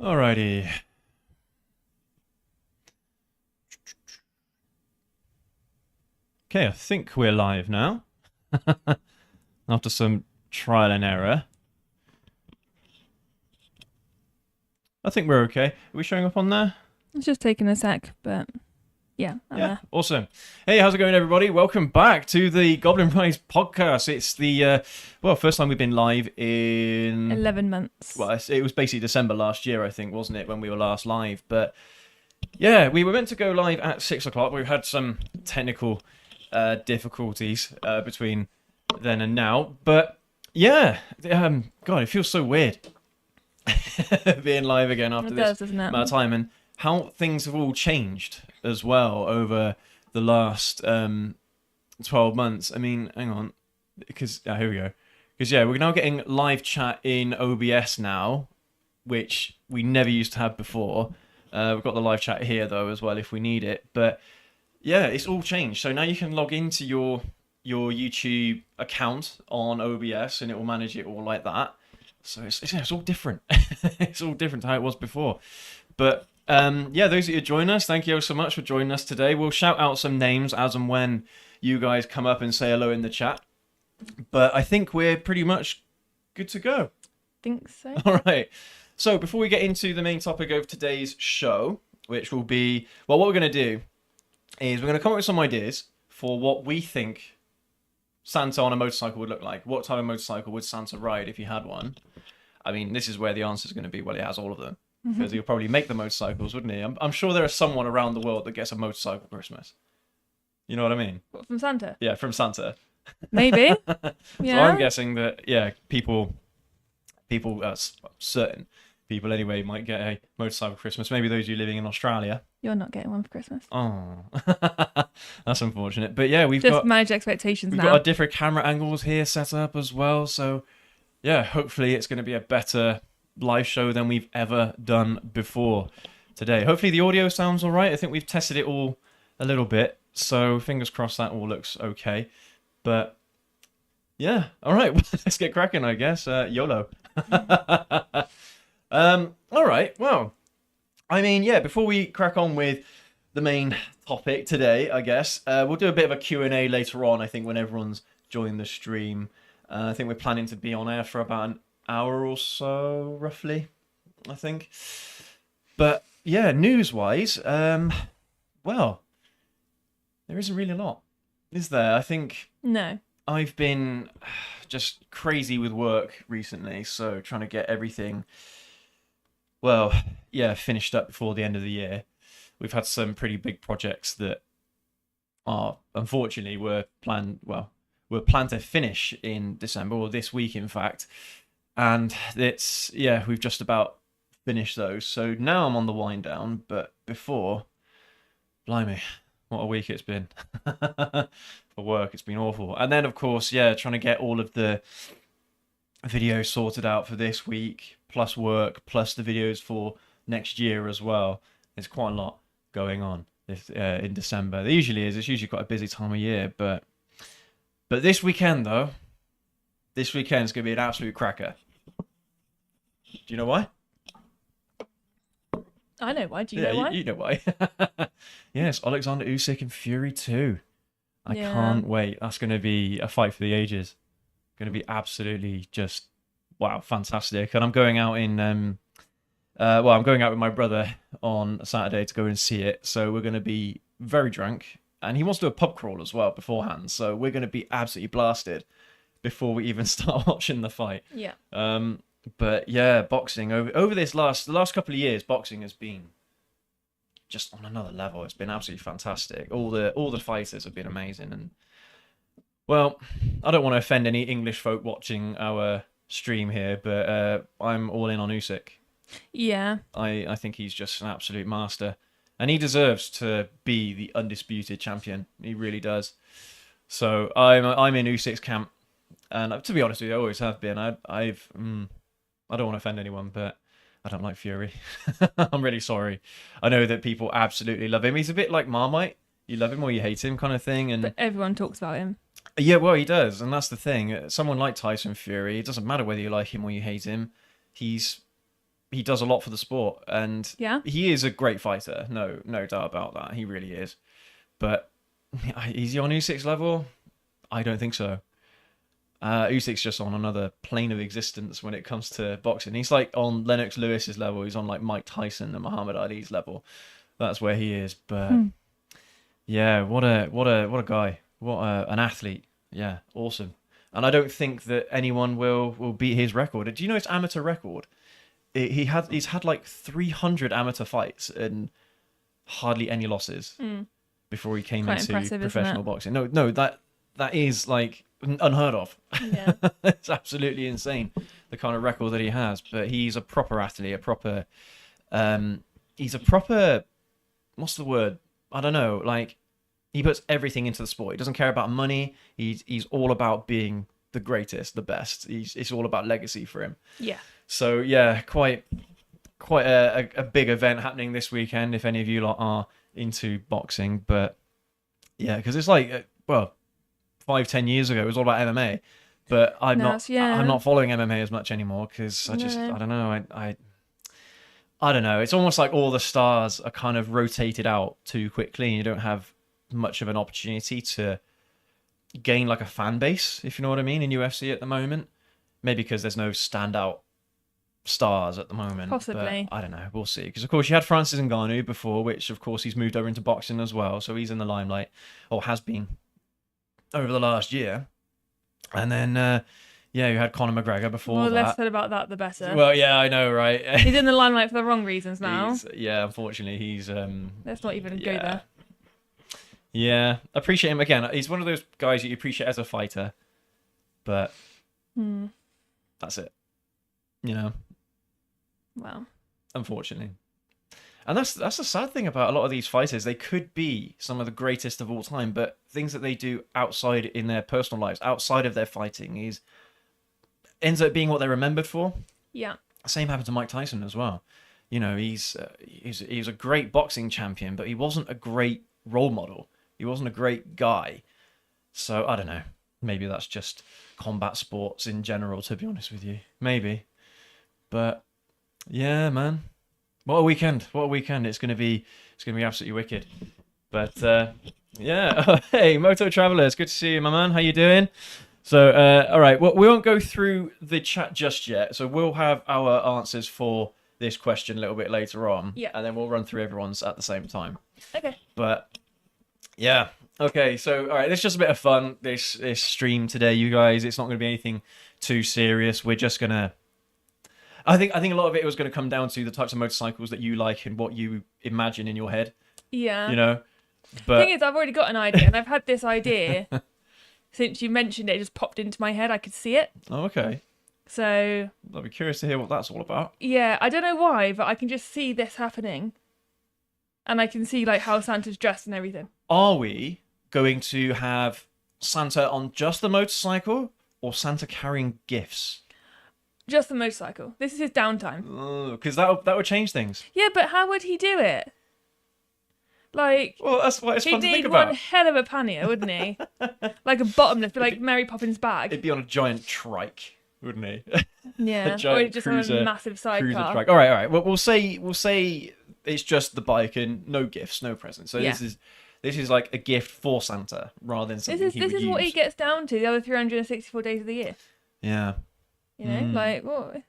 Alrighty. Okay, I think we're live now. After some trial and error. I think we're okay. Are we showing up on there? It's just taking a sec, but yeah, I'm Yeah, there. awesome. Hey, how's it going, everybody? Welcome back to the Goblin Rise podcast. It's the, first time we've been live in... 11 months. Well, it was basically December last year, I think, wasn't it, when we were last live? But yeah, we were meant to go live at 6 o'clock. We've had some technical difficulties between then and now. But yeah, God, it feels so weird being live again after It this does, doesn't it? amount of time. And how things have all changed as well over the last 12 months. I mean, hang on, because here we go. Because yeah, we're now getting live chat in OBS now, which we never used to have before. We've got the live chat here though as well if we need it. But yeah, it's all changed. So now you can log into your YouTube account on OBS and it will manage it all like that. So it's all different. It's all different to how it was before. But yeah, those of you who join us, thank you so much for joining us today. We'll shout out some names as and when you guys come up and say hello in the chat. But I think we're pretty much good to go. Think so. All right. So before we get into the main topic of today's show, which will be, well, what we're going to do is we're going to come up with some ideas for what we think Santa on a motorcycle would look like. What type of motorcycle would Santa ride if he had one? I mean, this is where the answer is going to be, well, he has all of them. Because he'll probably make the motorcycles, wouldn't he? I'm sure there is someone around the world that gets a motorcycle for Christmas. You know what I mean? What, from Santa? Yeah, from Santa. Maybe. So Yeah. I'm guessing that, yeah, people, certain people anyway, might get a motorcycle for Christmas. Maybe those of you living in Australia. You're not getting one for Christmas. Oh, that's unfortunate. But yeah, we've Just got manage expectations we've now. got our different camera angles here set up as well. So yeah, hopefully it's going to be a better live show than we've ever done before today. Hopefully the audio sounds all right. I think we've tested it all a little bit. So fingers crossed that all looks okay. But yeah, all right, let's get cracking, I guess. YOLO. All right, well, I mean, yeah, before we crack on with the main topic today, I guess, we'll do a bit of a Q&A later on, I think, when everyone's joined the stream. I think we're planning to be on air for about an hour or so, roughly, I think. But yeah, news-wise, well, there isn't really a lot, is there? I think No. I've been just crazy with work recently, so trying to get everything, well, yeah, finished up before the end of the year. We've had some pretty big projects that are, unfortunately, were planned to finish in December, or this week, in fact. And it's, yeah, we've just about finished those. So now I'm on the wind down, but before, blimey, what a week it's been. For work, it's been awful. And then, of course, yeah, trying to get all of the videos sorted out for this week, plus work, plus the videos for next year as well. There's quite a lot going on in December. There usually is. It's usually quite a busy time of year, but this weekend, though, this weekend's going to be an absolute cracker. Do you know why? I know why. Do you know why? You know why. Yes, Alexander Usyk and Fury 2. I Yeah. can't wait. That's going to be a fight for the ages. Going to be absolutely just, wow, fantastic. And I'm going out I'm going out with my brother on Saturday to go and see it. So we're going to be very drunk. And he wants to do a pub crawl as well beforehand. So we're going to be absolutely blasted before we even start watching the fight. Yeah. But yeah, boxing over the last couple of years, boxing has been just on another level. It's been absolutely fantastic. All the fighters have been amazing. And well, I don't want to offend any English folk watching our stream here, but I'm all in on Usyk. Yeah. I think he's just an absolute master, and he deserves to be the undisputed champion. He really does. So I'm in Usyk's camp, and to be honest with you, I always have been. I don't want to offend anyone, but I don't like Fury. I'm really sorry. I know that people absolutely love him. He's a bit like Marmite. You love him or you hate him kind of thing. And But everyone talks about him. yeah, well, he does. And that's the thing. Someone like Tyson Fury, it doesn't matter whether you like him or you hate him. He's he does a lot for the sport, and Yeah. he is a great fighter. No doubt about that. He really is. But is he on Usyk's level? I don't think so. Usyk's just on another plane of existence when it comes to boxing. He's like on Lennox Lewis's level. He's on like Mike Tyson and Muhammad Ali's level. That's where he is. But yeah, what a guy. An athlete. Yeah, awesome. And I don't think that anyone will beat his record. Do you know his amateur record? He's had like 300 amateur fights and hardly any losses before he came Quite into impressive, professional isn't it? boxing. No, that is like unheard of. Yeah. It's absolutely insane, the kind of record that he has. But he's a proper athlete, he's a proper, what's the word? I don't know. Like, he puts everything into the sport. He doesn't care about money. He's all about being the greatest, the best. It's all about legacy for him. Yeah. So yeah, quite a big event happening this weekend if any of you lot are into boxing. But yeah, because it's like 5-10 years ago it was all about MMA, but I'm not following MMA as much anymore because I don't know, I don't know. It's almost like all the stars are kind of rotated out too quickly, and you don't have much of an opportunity to gain like a fan base, if you know what I mean, in UFC at the moment. Maybe because there's no standout stars at the moment. Possibly. But I don't know. We'll see. Because of course you had Francis Ngannou before, which of course he's moved over into boxing as well, so he's in the limelight, or has been over the last year. And then you had Conor McGregor before Well, the that. less said about that, the better. Well, yeah, I know, right? He's in the limelight for the wrong reasons now. Unfortunately, he's Let's not even go there. Yeah, appreciate him again. He's one of those guys that you appreciate as a fighter, but that's it. You know. Well, unfortunately. And that's the sad thing about a lot of these fighters. They could be some of the greatest of all time, but things that they do outside in their personal lives, outside of their fighting, ends up being what they're remembered for. Yeah. Same happened to Mike Tyson as well. You know, he's a great boxing champion, but he wasn't a great role model. He wasn't a great guy. So I don't know. Maybe that's just combat sports in general, to be honest with you. Maybe. But yeah, man. What a weekend. It's gonna be absolutely wicked. But yeah. Hey, Moto Traveler, it's good to see you, my man. How you doing? So all right, well, we won't go through the chat just yet. So we'll have our answers for this question a little bit later on. Yeah. And then we'll run through everyone's at the same time. Okay. But yeah. Okay, so all right, this is just a bit of fun, this stream today, you guys. It's not gonna be anything too serious. We're just gonna I think a lot of it was going to come down to the types of motorcycles that you like and what you imagine in your head. Yeah. You know? But The thing is, I've already got an idea, and I've had this idea since you mentioned it. It just popped into my head. I could see it. Oh, okay. So I'll be curious to hear what that's all about. yeah, I don't know why, but I can just see this happening, and I can see like how Santa's dressed and everything. Are we going to have Santa on just the motorcycle or Santa carrying gifts? Just the motorcycle. This is his downtime. Because that would change things. Yeah, but how would he do it? Like, Well, that's why it's he'd fun to need think one about. hell of a pannier, wouldn't he? Like a bottomless, but like Mary Poppins bag. It'd be on a giant trike, wouldn't he? Yeah, or giant he'd just on a massive cruiser sidecar. trike. All right. Well, we'll say it's just the bike and no gifts, no presents. So Yeah. this is like a gift for Santa rather than something This he would is use. what he gets down to the other 364 days of the year. Yeah. You know, like, what?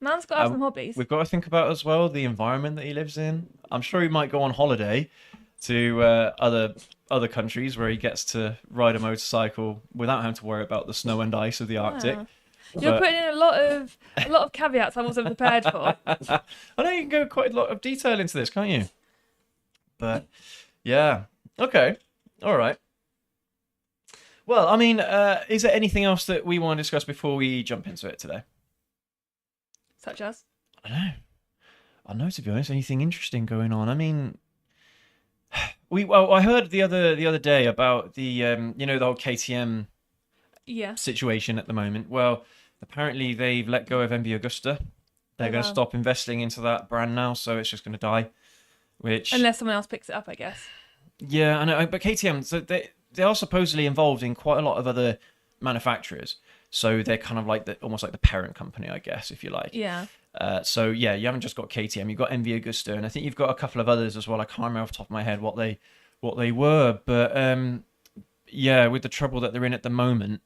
Man's got to have some hobbies. We've got to think about as well the environment that he lives in. I'm sure he might go on holiday to other countries where he gets to ride a motorcycle without having to worry about the snow and ice of the Arctic. Wow. You're putting in a lot of caveats I wasn't prepared for. I know you can go quite a lot of detail into this, can't you? But yeah, okay, all right. Well, I mean, is there anything else that we want to discuss before we jump into it today? Such as? I don't know, to be honest. Anything interesting going on? I mean, I heard the other day about the the whole KTM Yeah. situation at the moment. Well, apparently they've let go of MV Agusta. They're going to stop investing into that brand now, so it's just going to die. Which Unless someone else picks it up, I guess. yeah, I know, but KTM, so they are supposedly involved in quite a lot of other manufacturers. So they're kind of like almost like the parent company, I guess, if you like. Yeah. So yeah, you haven't just got KTM, you've got MV Agusta, and I think you've got a couple of others as well. I can't remember off the top of my head what they were, but yeah, with the trouble that they're in at the moment,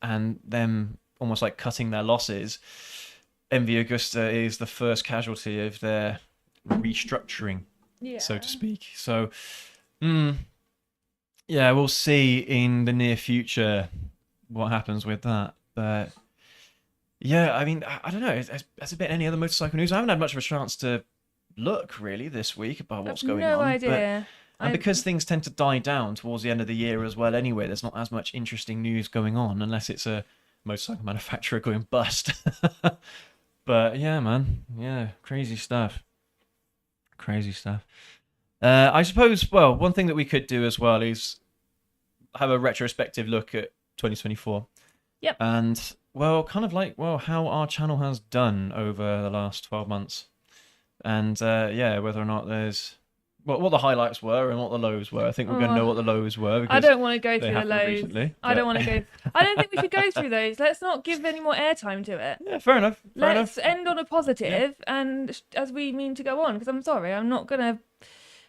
and them almost like cutting their losses, MV Agusta is the first casualty of their restructuring, Yeah. so to speak. So, yeah, we'll see in the near future what happens with that, but. Yeah, I mean, I don't know. Has there been any other motorcycle news? I haven't had much of a chance to look really this week about what's going no on. idea. And because things tend to die down towards the end of the year as well anyway, there's not as much interesting news going on unless it's a motorcycle manufacturer going bust. But yeah, man. Yeah, crazy stuff. Crazy stuff. I suppose, well, one thing that we could do as well is have a retrospective look at 2024. Yep. And, well, kind of like, well, how our channel has done over the last 12 months. And, yeah, whether or not there's... what the highlights were and what the lows were. I think we're going to know what the lows were. Because I don't want to go they through the happened lows. recently, I don't but- want to go. I don't think we should go through those. Let's not give any more airtime to it. Yeah, fair enough. Fair Let's enough. end on a positive, and as we mean to go on, because I'm sorry, I'm not gonna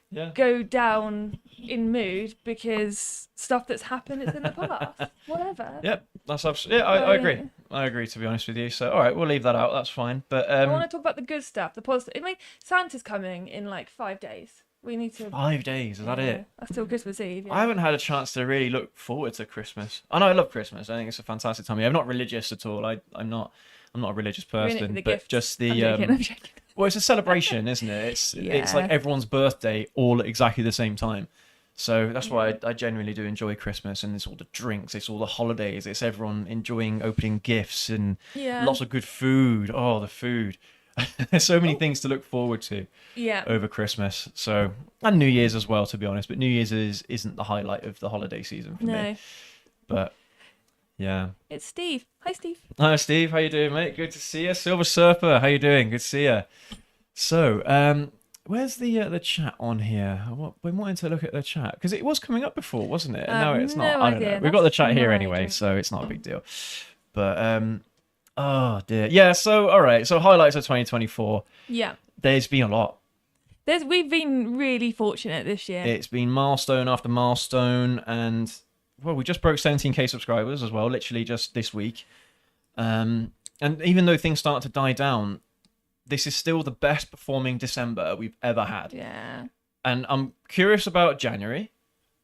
Yeah. go down in mood because stuff that's happened is in the past. Whatever. Yep, that's absolutely. Yeah, I agree. I agree, to be honest with you. So, all right, we'll leave that out. That's fine. But I want to talk about the good stuff, the positive. I mean, Santa's coming in like 5 days. We need to. 5 days, is that it? That's still Christmas Eve. Yeah. I haven't had a chance to really look forward to Christmas. I know I love Christmas. I think it's a fantastic time of year. I'm not religious at all. I'm not a religious You're in it person, for the but gifts. just I'm the joking, I'm joking. well, it's a celebration, isn't it? It's like Yeah. everyone's birthday all at exactly the same time. So that's why I genuinely do enjoy Christmas, and it's all the drinks, it's all the holidays, it's everyone enjoying opening gifts and Yeah. lots of good food. Oh, the food. There's so many things to look forward to Yeah. over Christmas. So, and New Year's as well, to be honest. But New Year's isn't the highlight of the holiday season for No. me. But yeah. It's Steve. Hi, Steve. Hi, Steve. How you doing, mate? Good to see you. Silver Surfer. How you doing? Good to see you. So, where's the chat on here? We're wanting to look at the chat because it was coming up before, wasn't it? And now it's not. no I don't know. idea. We've got the That's chat here no anyway, idea. so it's not a big deal. But oh dear. Yeah. So all right. So highlights of 2024. Yeah. There's been a lot. We've been really fortunate this year. It's been milestone after milestone, and well, we just broke 17k subscribers as well, literally just this week. And even though things start to die down, this is still the best performing December we've ever had. Yeah. And I'm curious about January,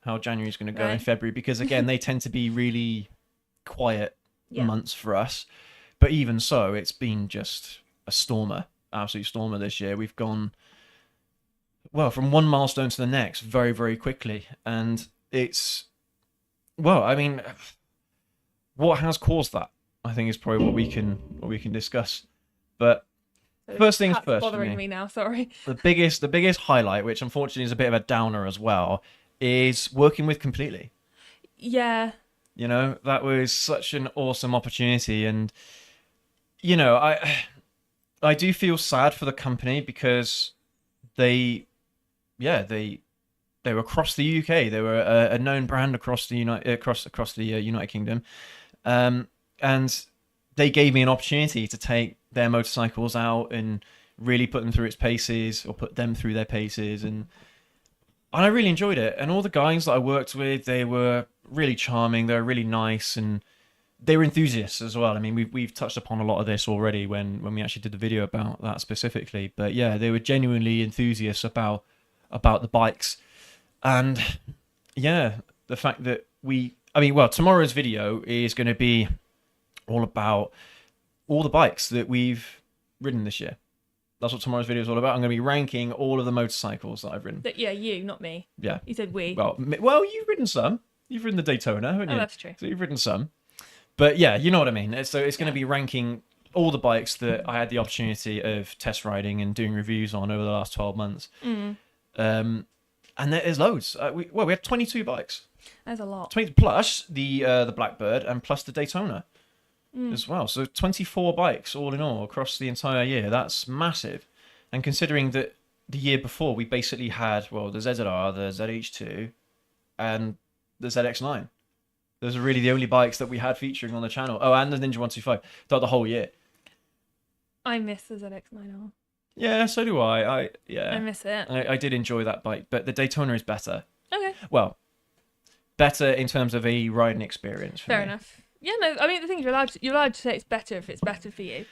how January's going to go in Right. February, because again, they tend to be really quiet Yeah. months for us. But even so, it's been just a stormer, absolute stormer this year. We've gone, well, from one milestone to the next very, very quickly. And it's, well, I mean, what has caused that? I think is probably what we can discuss. But So first things cat's first for bothering me. me now. Sorry. the biggest highlight, which unfortunately is a bit of a downer as well, is working with Completely. Yeah. You know, that was such an awesome opportunity, and you know, I do feel sad for the company because they were across the UK. They were a known brand across the United Kingdom, and they gave me an opportunity to take their motorcycles out and really put them through its paces, or put them through their paces, and I really enjoyed it. And all the guys that I worked with, they were really charming. They were really nice, and they were enthusiasts as well. I mean, we've touched upon a lot of this already when we actually did the video about that specifically. But yeah, they were genuinely enthusiasts about the bikes, and yeah, the fact that tomorrow's video is going to be all about all the bikes that we've ridden this year. That's what tomorrow's video is all about. I'm going to be ranking all of the motorcycles that I've ridden. Yeah, you, not me. Yeah. You said we. Well, you've ridden some. You've ridden the Daytona, haven't you? Oh, that's true. So you've ridden some. But yeah, you know what I mean. So it's going to be ranking all the bikes that I had the opportunity of test riding and doing reviews on over the last 12 months. Mm. And there's loads. We had 22 bikes. That's a lot. 20 plus the Blackbird and plus the Daytona as well. So 24 bikes all in all across the entire year. That's massive. And considering that the year before we basically had, well, the ZZR, the ZH2, and the ZX9 Those are really the only bikes that we had featuring on the channel. Oh, and the Ninja 125 throughout the whole year. I miss the ZX9R. Yeah, so do I. I Yeah, miss it. I did enjoy that bike, but the Daytona is better. Okay. Well, better in terms of a riding experience. For Fair me. enough. Yeah, no, I mean the thing is you're allowed to say it's better if it's better for you.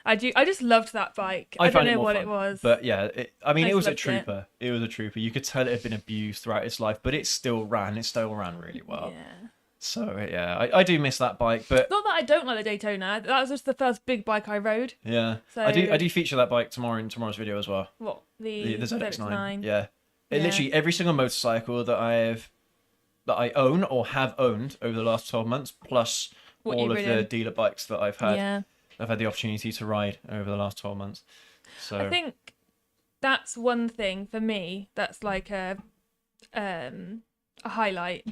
I just loved that bike. I don't found it know more what fun, it was. but yeah, it was a loved it. trooper. It was a trooper. You could tell it had been abused throughout its life, but it still ran. It still ran really well. Yeah. So yeah, I do miss that bike, but Not that I don't like the Daytona. That was just the first big bike I rode. yeah, So I do feature that bike in tomorrow's video as well. What The the ZX9. ZX9? Yeah. Literally every single motorcycle that I own or have owned over the last 12 months, plus What all you've of the ridden. dealer bikes that I've had. Yeah. I've had the opportunity to ride over the last 12 months. So I think that's one thing for me that's like a highlight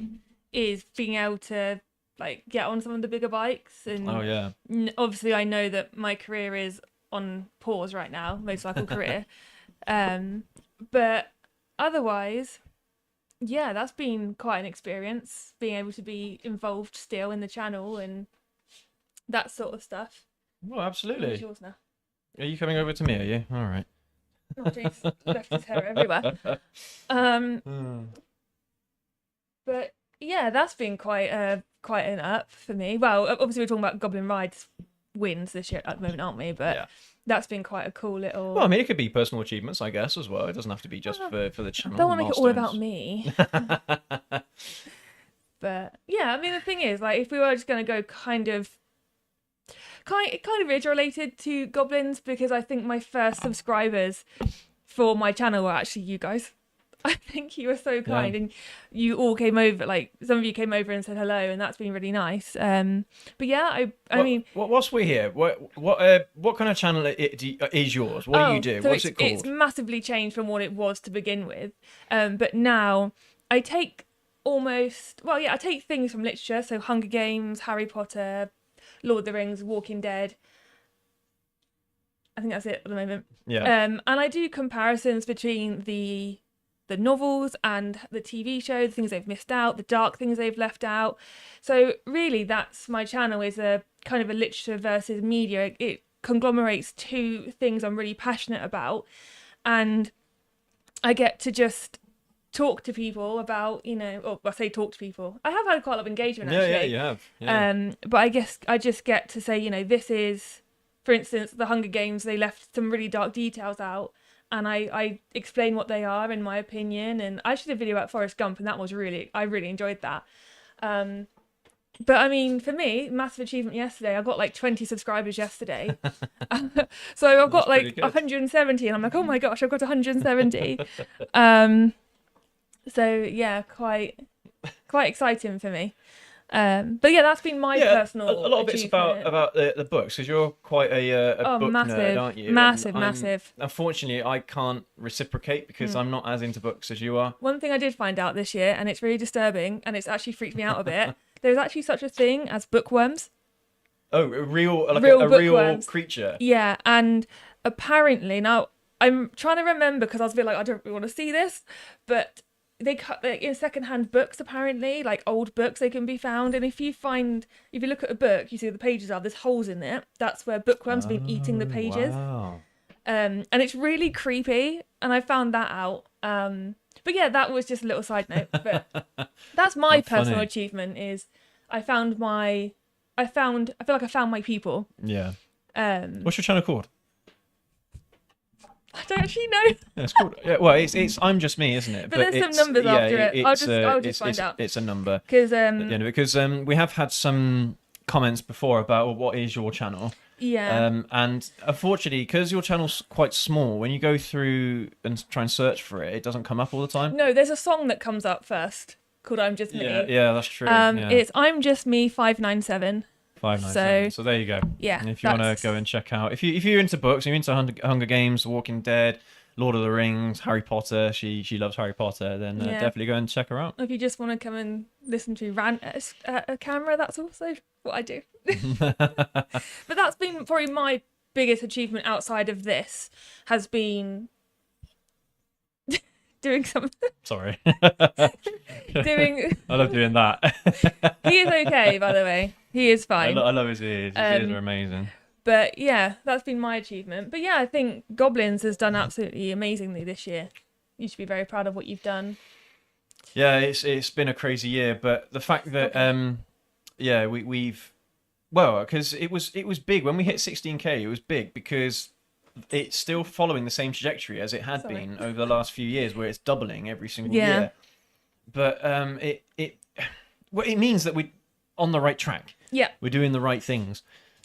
is being able to like get on some of the bigger bikes. And oh yeah, obviously I know that my career is on pause right now, motorcycle career. But otherwise, yeah, that's been quite an experience, being able to be involved still in the channel and that sort of stuff. well absolutely. What's yours now? Are you coming over to me? Are you? All right. Oh jeez, left his hair everywhere. But yeah, that's been quite an up for me. Well, obviously we're talking about Goblin Rides wins this year at the moment, aren't we? But Yeah. that's been quite a cool little. Well, I mean, it could be personal achievements, I guess, as well. It doesn't have to be just for the channel. I don't want to make it all about milestones. me. But yeah, I mean the thing is, like, if we were just going to go kind of is related to Goblins, because I think my first subscribers for my channel were actually you guys. I think you were so kind, and you all came over. Like some of you came over and said hello, and that's been really nice. But yeah, I mean, whilst we're here, what kind of channel is yours? What do you do? So What's it called? It's massively changed from what it was to begin with. But now I take I take things from literature, so Hunger Games, Harry Potter, Lord of the Rings, Walking Dead. I think that's it at the moment. Yeah. And I do comparisons between the novels and the TV show, the things they've missed out, the dark things they've left out. So really, that's my channel, is a kind of a literature versus media. It conglomerates two things I'm really passionate about, and I get to just talk to people about, or I say talk to people. I have had quite a lot of engagement actually. Yeah, you have. Yeah. But I guess I just get to say, this is, for instance, the Hunger Games, they left some really dark details out, and I explain what they are in my opinion. And I actually did a video about Forrest Gump, and I really enjoyed that. But I mean, for me, massive achievement yesterday. I got like 20 subscribers yesterday. So I've got like 170, and I'm like, oh my gosh, I've got 170. So yeah, quite exciting for me. But yeah, that's been my personal. A lot of it's about the books, because you're quite a book nerd, aren't you? Massive. Unfortunately, I can't reciprocate because I'm not as into books as you are. One thing I did find out this year, and it's really disturbing, and it's actually freaked me out a bit. There's actually such a thing as bookworms. Oh, a real creature. Yeah, and apparently now I'm trying to remember, because I was a bit like, I don't really want to see this, but they cut in secondhand books, apparently, like old books, they can be found. And if you look at a book, you see the pages there's holes in it. That's where bookworms have been eating the pages. Wow. And it's really creepy, and I found that out. But yeah, that was just a little side note. But that's my personal achievement, is I feel like I found my people. Yeah. What's your channel called? I don't actually know. Yeah, it's called. Yeah, well, it's I'm Just Me, isn't it? But there's some numbers after it. I'll just find out. It's a number. Because we have had some comments before about what is your channel. Yeah. And unfortunately, because your channel's quite small, when you go through and try and search for it, it doesn't come up all the time. No, there's a song that comes up first called "I'm Just Me." Yeah, that's true. It's "I'm Just Me" 597. 597. So there you go. Yeah. And if you want to go and check out, if you're into books, you're into Hunger Games, Walking Dead, Lord of the Rings, Harry Potter. She loves Harry Potter. Then definitely go and check her out. If you just want to come and listen to rant at a camera, that's also what I do. But that's been probably my biggest achievement outside of this, has been doing something. Sorry. Doing. I love doing that. He is okay, by the way. He is fine. I love his ears. His ears are amazing. But yeah, that's been my achievement. But yeah, I think Goblins has done absolutely amazingly this year. You should be very proud of what you've done. Yeah, it's been a crazy year, but the fact that yeah, we've because it was big when we hit 16K. It was big because it's still following the same trajectory as it had been over the last few years, where it's doubling every single year. But it means that we're on the right track. Yeah, we're doing the right things.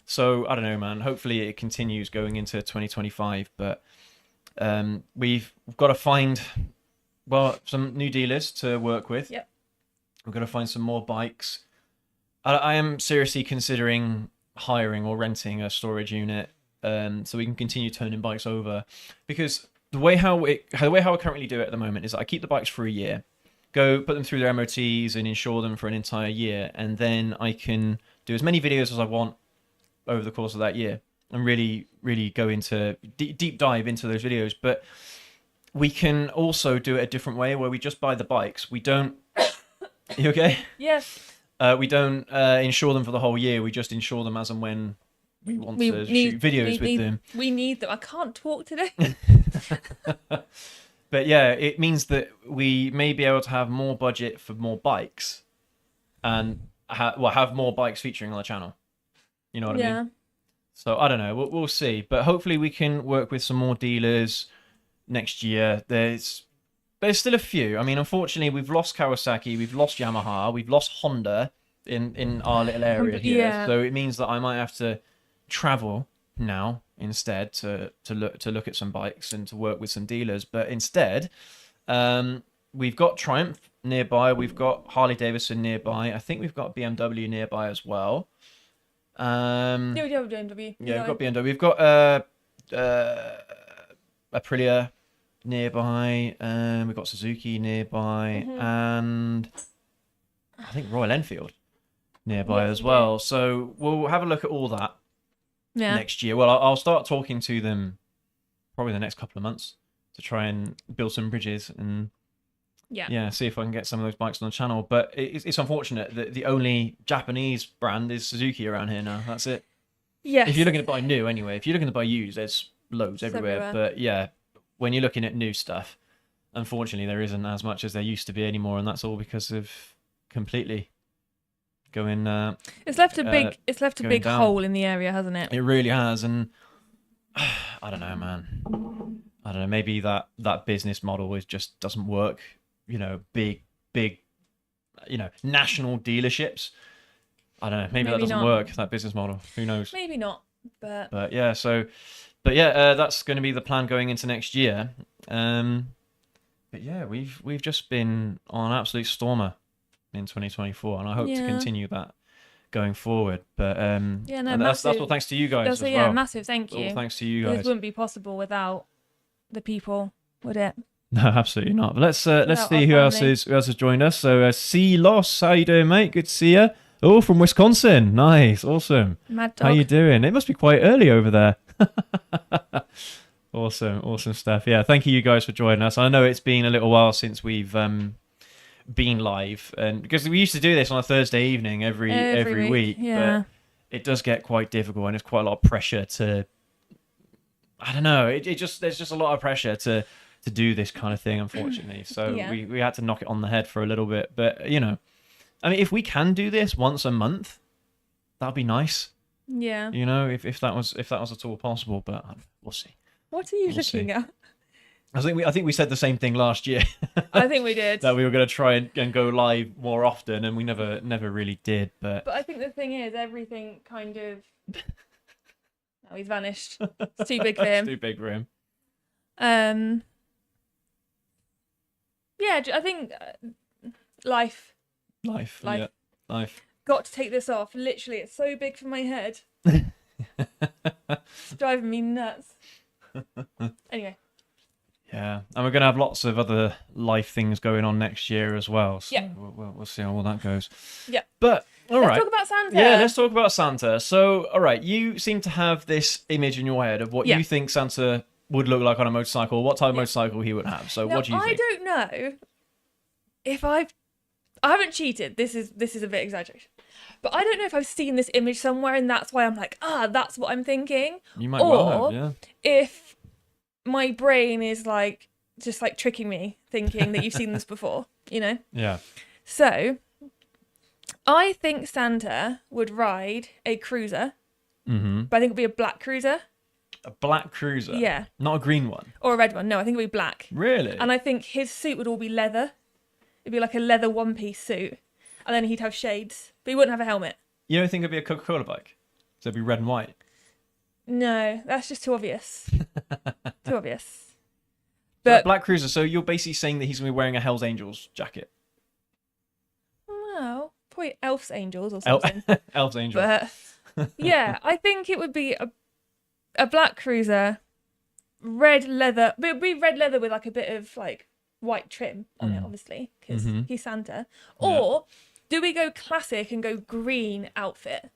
So I don't know, man. Hopefully it continues going into 2025. But we've got to find some new dealers to work with. Yep. We've got to find some more bikes. I am seriously considering hiring or renting a storage unit, so we can continue turning bikes over. Because the way how I currently do it at the moment is that I keep the bikes for a year, go put them through their MOTs and insure them for an entire year, and then I can do as many videos as I want over the course of that year and really, really go into deep dive into those videos. But we can also do it a different way, where we just buy the bikes. We don't. You okay? Yes. We don't insure them for the whole year. We just insure them as and when we want to shoot videos with them. We need them. I can't talk today. But yeah, it means that we may be able to have more budget for more bikes, and have more bikes featuring on the channel. You know what I mean? So I don't know. We'll see. But hopefully we can work with some more dealers next year. There's still a few. I mean, unfortunately, we've lost Kawasaki, we've lost Yamaha, we've lost Honda in our little area here. Yeah. So it means that I might have to travel now instead to look at some bikes and to work with some dealers. But instead, we've got Triumph nearby, we've got Harley Davidson nearby. I think we've got BMW nearby as well. Yeah, we do have BMW. Yeah, we've got BMW. We've got Aprilia nearby, we've got Suzuki nearby, and I think Royal Enfield nearby as well. So we'll have a look at all that next year. Well, I'll start talking to them probably the next couple of months to try and build some bridges and see if I can get some of those bikes on the channel. But it's unfortunate that the only Japanese brand is Suzuki around here now. That's it. Yes. If you're looking to buy new anyway, if you're looking to buy used, there's loads everywhere. But yeah, when you're looking at new stuff, unfortunately there isn't as much as there used to be anymore, and that's all because of completely going it's left a big down. hole in the area, hasn't it? It really has. And I don't know, man. I don't know, maybe that business model just doesn't work. You know, big national dealerships. I don't know, maybe that doesn't work, that business model. Who knows? Maybe not. But yeah, that's going to be the plan going into next year. But yeah, we've just been on an absolute stormer in 2024, and I hope to continue that going forward. But that's all thanks to you guys as well. Yeah, massive thank you. All thanks to you guys. This wouldn't be possible without the people, would it? No, absolutely not. But let's see who else has joined us. So C Loss, how you doing, mate? Good to see you. Oh, from Wisconsin. Nice, awesome. Mad dog. How you doing? It must be quite early over there. Awesome stuff. Yeah, thank you guys for joining us. I know it's been a little while since we've been live, and because we used to do this on a Thursday evening every week, yeah. But it does get quite difficult, and it's quite a lot of pressure to. I don't know. There's just a lot of pressure to do this kind of thing, unfortunately. So we had to knock it on the head for a little bit. But you know, I mean, if we can do this once a month, that'd be nice. Yeah. You know, if that was at all possible, but we'll see. What are you looking at? I think we said the same thing last year. I think we did. That we were going to try and go live more often, and we never really did. But I think the thing is, everything kind of. Oh, he's vanished. It's too big for him. It's too big for him. Yeah, I think life. Yeah, life. Got to take this off. Literally, it's so big for my head. It's driving me nuts. Anyway. Yeah, and we're going to have lots of other life things going on next year as well. So we'll see how all that goes. Yeah. But Let's talk about Santa. Yeah, let's talk about Santa. So, all right, you seem to have this image in your head of what you think Santa would look like on a motorcycle, what type of motorcycle he would have. So Now, what do you I think? don't know if I haven't cheated. This is a bit exaggeration. But I don't know if I've seen this image somewhere and that's why I'm like, that's what I'm thinking. You might well have, yeah. If my brain is like just like tricking me thinking that you've seen this before, you know? Yeah. So I think Santa would ride a cruiser, but I think it'd be a black cruiser. A black cruiser? Yeah. Not a green one? Or a red one. No, I think it'd be black. Really? And I think his suit would all be leather. It'd be like a leather one-piece suit. And then he'd have shades. But he wouldn't have a helmet. You don't think it'd be a Coca-Cola bike? So it'd be red and white? No, that's just too obvious. Too obvious. But black cruiser, so you're basically saying that he's going to be wearing a Hell's Angels jacket? Well, probably Elf's Angels or something. Elf's Angels. But yeah, I think it would be a black cruiser, red leather. But it'd be red leather with like a bit of like white trim on it, obviously, because he's Santa. Or do we go classic and go green outfit?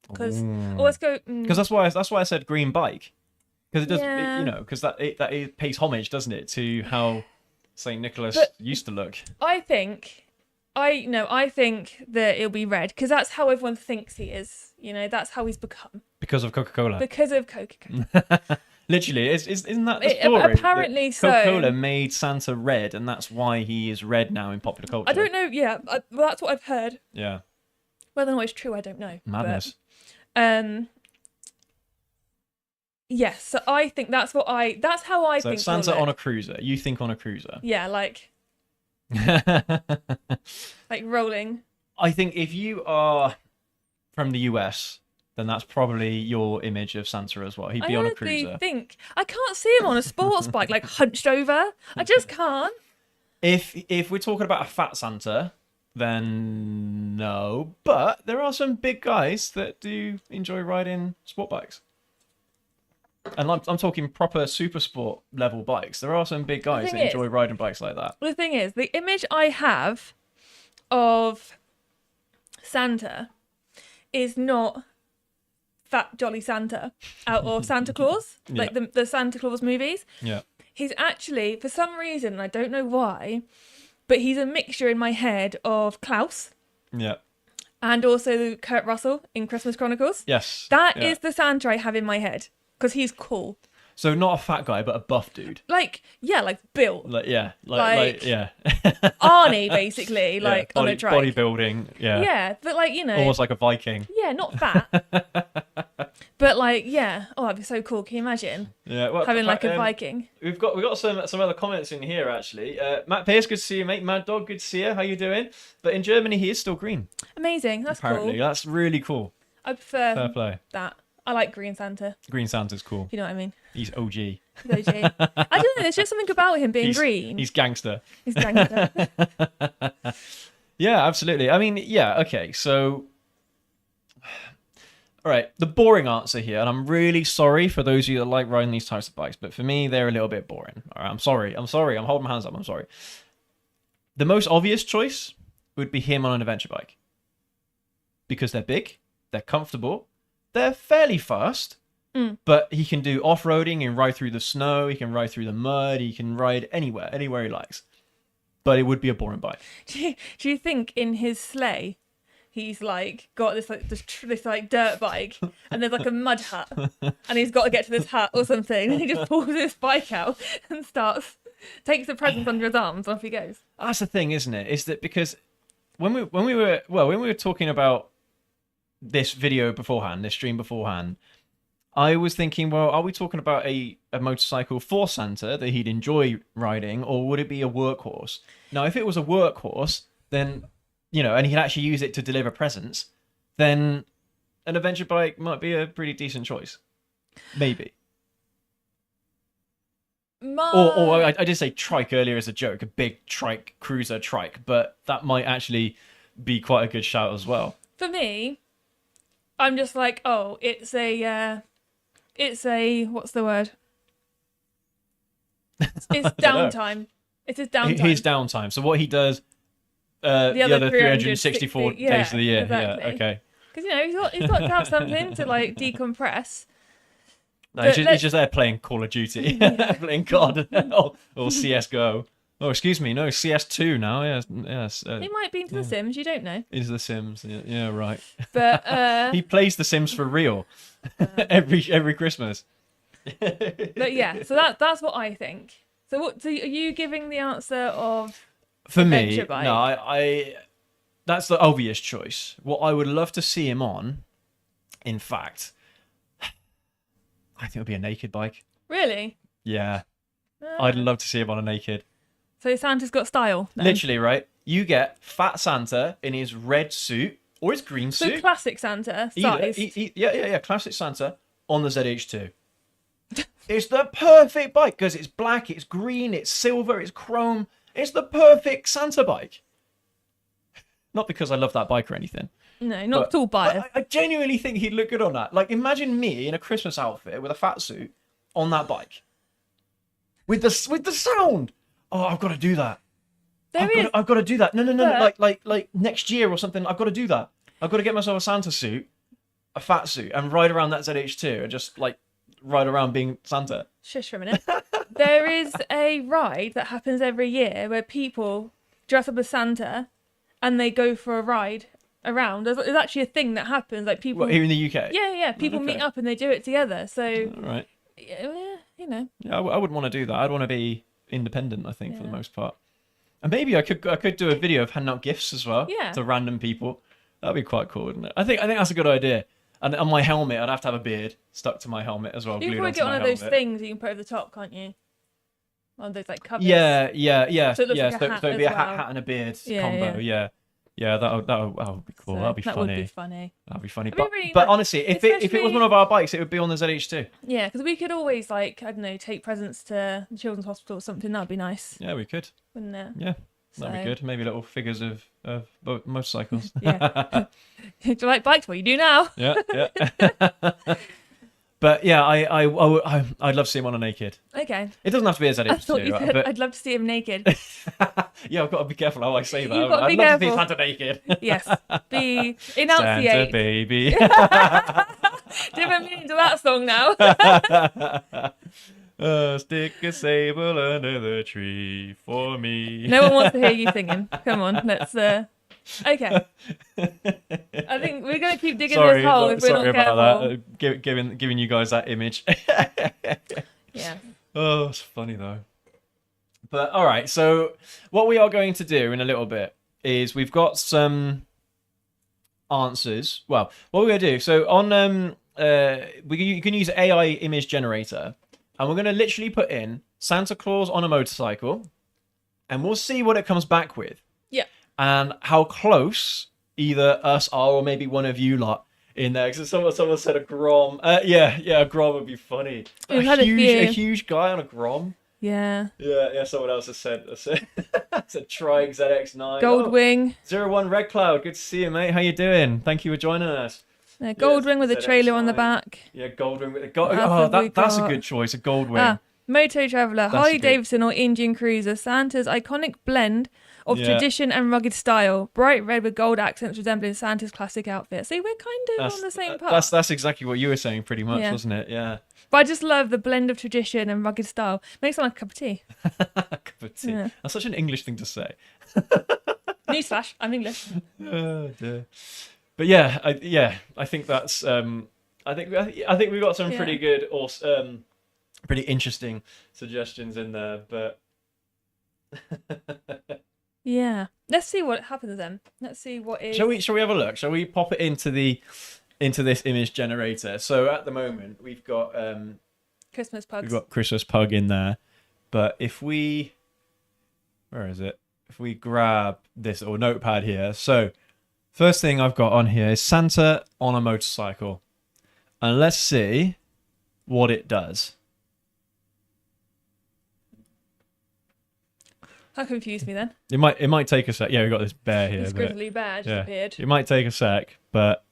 Because let's go. Because that's why I said green bike. Because it does, Yeah. because that pays homage, doesn't it, to how Saint Nicholas used to look. I think that it'll be red because that's how everyone thinks he is. You know, that's how he's become Because of Coca-Cola. because of Coca-Cola. Literally, isn't that the story? Apparently so. Coca-Cola made Santa red, and that's why he is red now in popular culture. I don't know. Yeah, well, that's what I've heard. Yeah. Whether or not it's true, I don't know. Madness. But, yes, so I think that's how I So think. Santa he'll on a look. cruiser. You think on a cruiser? Yeah, like rolling. I think if you are from the US, then that's probably your image of Santa as well. He'd be I on a honestly cruiser. think I can't see him on a sports bike, like hunched over. I just can't. If we're talking about a fat Santa, then no. But there are some big guys that do enjoy riding sport bikes. And I'm talking proper super sport level bikes. There are some big guys that enjoy riding bikes like that. The thing is, the image I have of Santa is not fat jolly Santa out of Santa Claus, like the Santa Claus movies. Yeah. He's actually, for some reason, and I don't know why, but he's a mixture in my head of Klaus Yeah. and also Kurt Russell in Christmas Chronicles. Yes. That is the Santa I have in my head because he's cool. So not a fat guy, but a buff dude. Like built. Like Arnie, basically, like on a trike. Bodybuilding, yeah. Yeah, but like, you know. Almost like a Viking. Yeah, not fat. But like, yeah. Oh, that'd be so cool. Can you imagine? Yeah, well, having like a Viking. We've got some other comments in here actually. Matt Pierce, good to see you, mate. Mad Dog, good to see you. How you doing? But in Germany, he is still green. Amazing. That's Apparently, cool. that's really cool. I prefer Fair play. that. I like Green Santa. Green Santa's cool. You know what I mean? He's OG. He's OG. I don't know. There's just something about him being green. He's gangster. He's gangster. Yeah, absolutely. I mean, yeah, okay. So, all right, the boring answer here, and I'm really sorry for those of you that like riding these types of bikes, but for me, they're a little bit boring. All right, I'm sorry. I'm holding my hands up. I'm sorry. The most obvious choice would be him on an adventure bike because they're big, they're comfortable, they're fairly fast, but he can do off-roading and ride through the snow, he can ride through the mud, he can ride anywhere he likes. But it would be a boring bike. Do you think in his sleigh he's like got this like dirt bike and there's like a mud hut and he's got to get to this hut or something and he just pulls his bike out and takes the presents under his arms and off he goes. That's the thing, isn't it? Is that because when we were talking about this video beforehand, this stream beforehand, I was thinking, well, are we talking about a motorcycle for Santa that he'd enjoy riding, or would it be a workhorse? Now, if it was a workhorse, then, you know, and he'd actually use it to deliver presents, then an adventure bike might be a pretty decent choice. Maybe. Or I did say trike earlier as a joke, a big trike, cruiser trike, but that might actually be quite a good shout as well. For me, I'm just like, oh, it's a what's the word? It's downtime. It's his downtime. His downtime. So what he does the other 364 days of the year. Exactly. Yeah, okay. Because, you know, he's got to have something to, like, decompress. No, But he's just there playing Call of Duty, playing COD or CS:GO. Oh, excuse me, no, CS2 now. Yes. It might be into The Sims. You don't know. Into The Sims. Yeah, right. But He plays The Sims for real every Christmas. but yeah, so that's what I think. So what? So are you giving the answer of For me, adventure bike? no, I that's the obvious choice. What I would love to see him on, in fact, I think it would be a naked bike. Really? Yeah, I'd love to see him on a naked. So Santa's got style. Then. Literally, right? You get Fat Santa in his red suit or his green So suit. classic Santa Either. size. Yeah. Classic Santa on the ZH2. It's the perfect bike because it's black, it's green, it's silver, it's chrome. It's the perfect Santa bike. Not because I love that bike or anything. No, not at all biased. I genuinely think he'd look good on that. Like, imagine me in a Christmas outfit with a fat suit on that bike. With the sound. Oh, I've got to do that. I've got to do that. No. Like next year or something. I've got to do that. I've got to get myself a Santa suit, a fat suit, and ride around that ZH2 and just like ride around being Santa. Shush for a minute. There is a ride that happens every year where people dress up as Santa and they go for a ride around. There's actually a thing that happens. Like people What, here in the UK? Yeah. People meet up and they do it together. So All right. yeah, you know. Yeah, I wouldn't want to do that. I'd want to be independent, I think, for the most part. And maybe I could do a video of handing out gifts as well to random people. That'd be quite cool, wouldn't it? I think that's a good idea. And on my helmet, I'd have to have a beard stuck to my helmet as well. You can probably get one of those things you can put over the top, can't you? One of those like covers. Yeah. So it looks like a hat so it'd be a as well. hat and a beard combo. Yeah, that would be cool. So That'd be funny. That would be funny. That'd be funny. It'd be But, really but nice. honestly, if it was one of our bikes, it would be on the ZH2. Yeah, because we could always like I don't know take presents to the children's hospital or something. That'd be nice, Yeah, we could. wouldn't it? Yeah, that'd be good. Maybe little figures of motorcycles. Yeah. Do you like bikes? Well, you do now. Yeah. But yeah, I'd love to see him on a naked. Okay. It doesn't have to be a ZH2. I thought you said but I'd love to see him naked. yeah, I've got to be careful how I say that. You've got to I'd be love to see careful. Santa naked. Yes. Be Santa enunciate. baby. Different meaning to that song now. Stick a sable under the tree for me. No one wants to hear you singing. Come on, let's. Okay. I think we're gonna keep digging this hole if we're not careful. Sorry about that. Giving you guys that image. Yeah. Oh, it's funny though. But all right, so what we are going to do in a little bit is we've got some answers. Well, what we're going to do, so on you can use AI image generator, and we're going to literally put in Santa Claus on a motorcycle, and we'll see what it comes back with. Yeah. And how close either us are or maybe one of you lot in there. Because someone said a Grom. Yeah, a Grom would be funny. A huge guy on a Grom. Yeah. Yeah. Someone else has said Trike ZX9. Goldwing. 01 Red Cloud. Good to see you, mate. How you doing? Thank you for joining us. Goldwing with a trailer on the back. Yeah, Goldwing with a that's a good choice. A Goldwing. Moto Traveller, Harley Davidson or Indian Cruiser, Santa's iconic blend of tradition and rugged style, bright red with gold accents resembling Santa's classic outfit. See, we're kind of on the same path. That's exactly what you were saying, pretty much, wasn't it? Yeah. But I just love the blend of tradition and rugged style. Makes it like a cup of tea. Cup of tea. Yeah. That's such an English thing to say. Newsflash, I'm English. Oh dear. But yeah, I think that's. I think we've got some pretty good or pretty interesting suggestions in there, but. Yeah, let's see what happens then. Let's see what is. Shall we have a look? Shall we pop it into this image generator? So at the moment we've got Christmas pugs. We've got Christmas pug in there, but if we, where is it? If we grab this or notepad here, so first thing I've got on here is Santa on a motorcycle, and let's see what it does. That confused me then. It might take a sec. Yeah, we've got this bear here. This grizzly bear just appeared. It might take a sec, but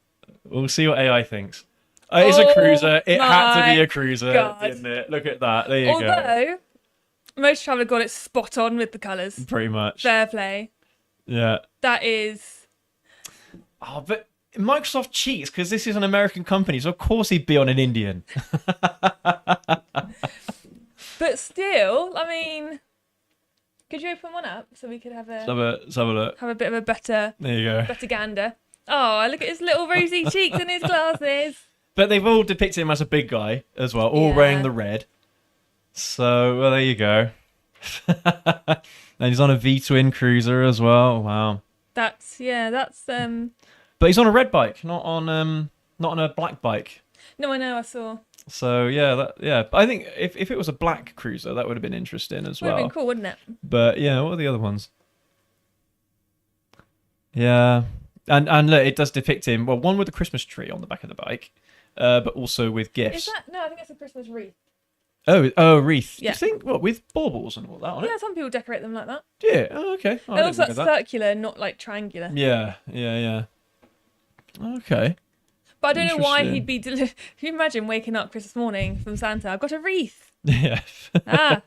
we'll see what AI thinks. It's a cruiser. It had to be a cruiser, didn't it? Look at that. There you go. Although, Motor Traveller got it spot on with the colours. Pretty much. Fair play. Yeah. That is... Oh, but Microsoft cheats because this is an American company, so of course he'd be on an Indian. But still, I mean, could you open one up so we could have Let's have a look. have a bit of a better There you go. better gander? Oh, look at his little rosy cheeks and his glasses. But they've all depicted him as a big guy as well, all Yeah. wearing the red. So, well, there you go. And he's on a V-twin cruiser as well. Wow. That's But he's on a red bike, not on a black bike. No, I know, I saw. So yeah. But I think if it was a black cruiser, that would have been interesting as Would have well. been cool, wouldn't it? But yeah, what are the other ones? Yeah, and look, it does depict him. Well, one with a Christmas tree on the back of the bike, but also with gifts. Is that no, I think it's a Christmas wreath. Oh, wreath. Yeah. You think what with baubles and all that on it? Yeah, some people decorate them like that. Yeah. Oh, okay. Oh, I And didn't also think that's of that. circular, not like triangular. Yeah. Okay. But I don't know why Interesting. he'd be. Can you imagine waking up Christmas morning from Santa? I've got a wreath. Yeah. Ah,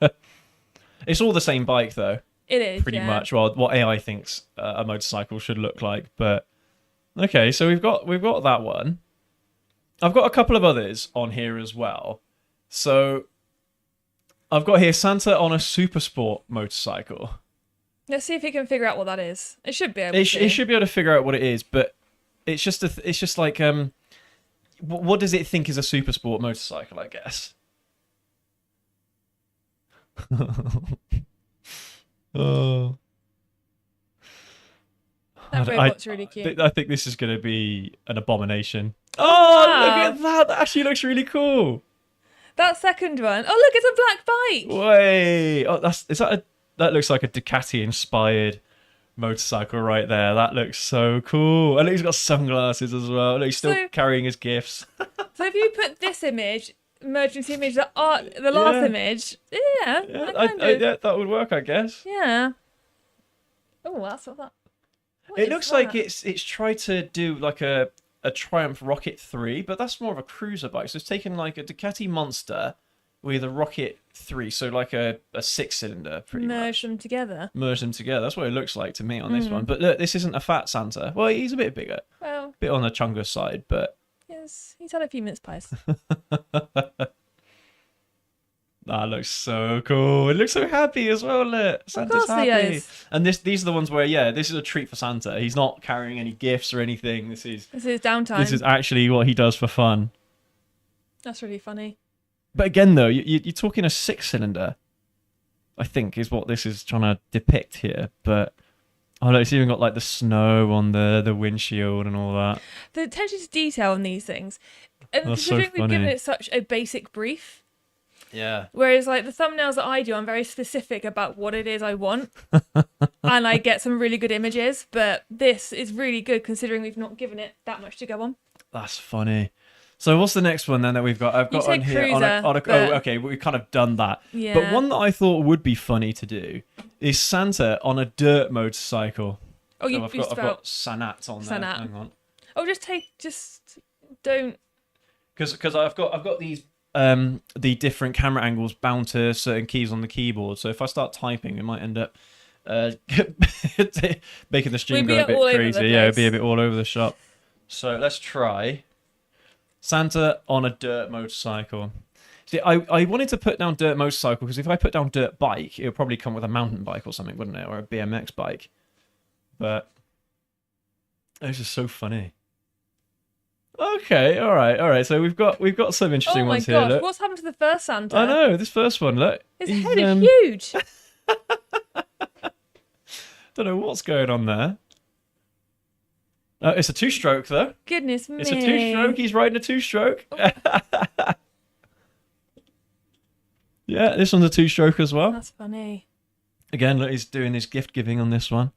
It's all the same bike though, it is pretty yeah. much. Well, what AI thinks a motorcycle should look like, but okay. So we've got that one. I've got a couple of others on here as well. So I've got here Santa on a super sport motorcycle. Let's see if he can figure out what that is. It should be able It to. should be able to figure out what it is, but it's just it's just like what does it think is a super sport motorcycle? I guess. Oh. That robot's really cute. I think this is going to be an abomination. Oh, Wow. look at that! That actually looks really cool. That second one. Oh, look, it's a black bike. Wait, oh, that looks like a Ducati inspired motorcycle right there. That looks so cool. And he's got sunglasses as well. Look, he's still So- carrying his gifts. So if you put this image, merged into the image, the last Yeah. image, yeah, Yeah, that would work, I guess. yeah. Oh, that's what that. What It is looks like that? it's tried to do like a Triumph Rocket 3, but that's more of a cruiser bike. So it's taken like a Ducati Monster with a Rocket 3, so like a 6-cylinder pretty Merge much. them together. Merge them together. That's what it looks like to me on this Mm. one. But look, this isn't a fat Santa. Well, he's a bit bigger, Well, bit on the chungus side, but yes, he's had a few mince pies. that looks so cool. It looks so happy as well. Look, Santa's course he happy. is. And these are the ones where this is a treat for Santa. He's not carrying any gifts or anything. This is Downtime. actually what he does for fun. That's really funny. But again, though, you're talking a 6-cylinder, I think, is what this is trying to depict here. But oh, look, it's even got like the snow on the windshield and all that. The attention to detail on these things, and That's so considering we've given funny. it such a basic brief, Yeah. whereas like the thumbnails that I do, I'm very specific about what it is I want, and I get some really good images. But this is really good considering we've not given it that much to go on. That's funny. So what's the next one then that we've got? I've got said on here cruiser, oh, but- okay, we've kind of done that. Yeah. But one that I thought would be funny to do is Santa on a dirt motorcycle. Oh, So you I've spelled. got Sanat on there. Sanat. Hang on. Oh, just don't. Because I've got these the different camera angles bound to certain keys on the keyboard. So if I start typing, it might end up making the stream We'd be go a bit all over the crazy. Yeah, it'd be a place. bit all over the shop. So let's try Santa on a dirt motorcycle. See, I wanted to put down dirt motorcycle because if I put down dirt bike, it would probably come with a mountain bike or something, wouldn't it? Or a BMX bike. But this is so funny. Okay, all right. So we've got some interesting Oh my ones here. gosh, Look. what's happened to the first Santa? I know this first one. Look, His he's, head is huge. don't know what's going on there. It's a two-stroke though. Goodness me. It's a two-stroke. He's riding a two-stroke. Yeah, this one's a two-stroke as well. That's funny. Again, look, he's doing his gift giving on this one.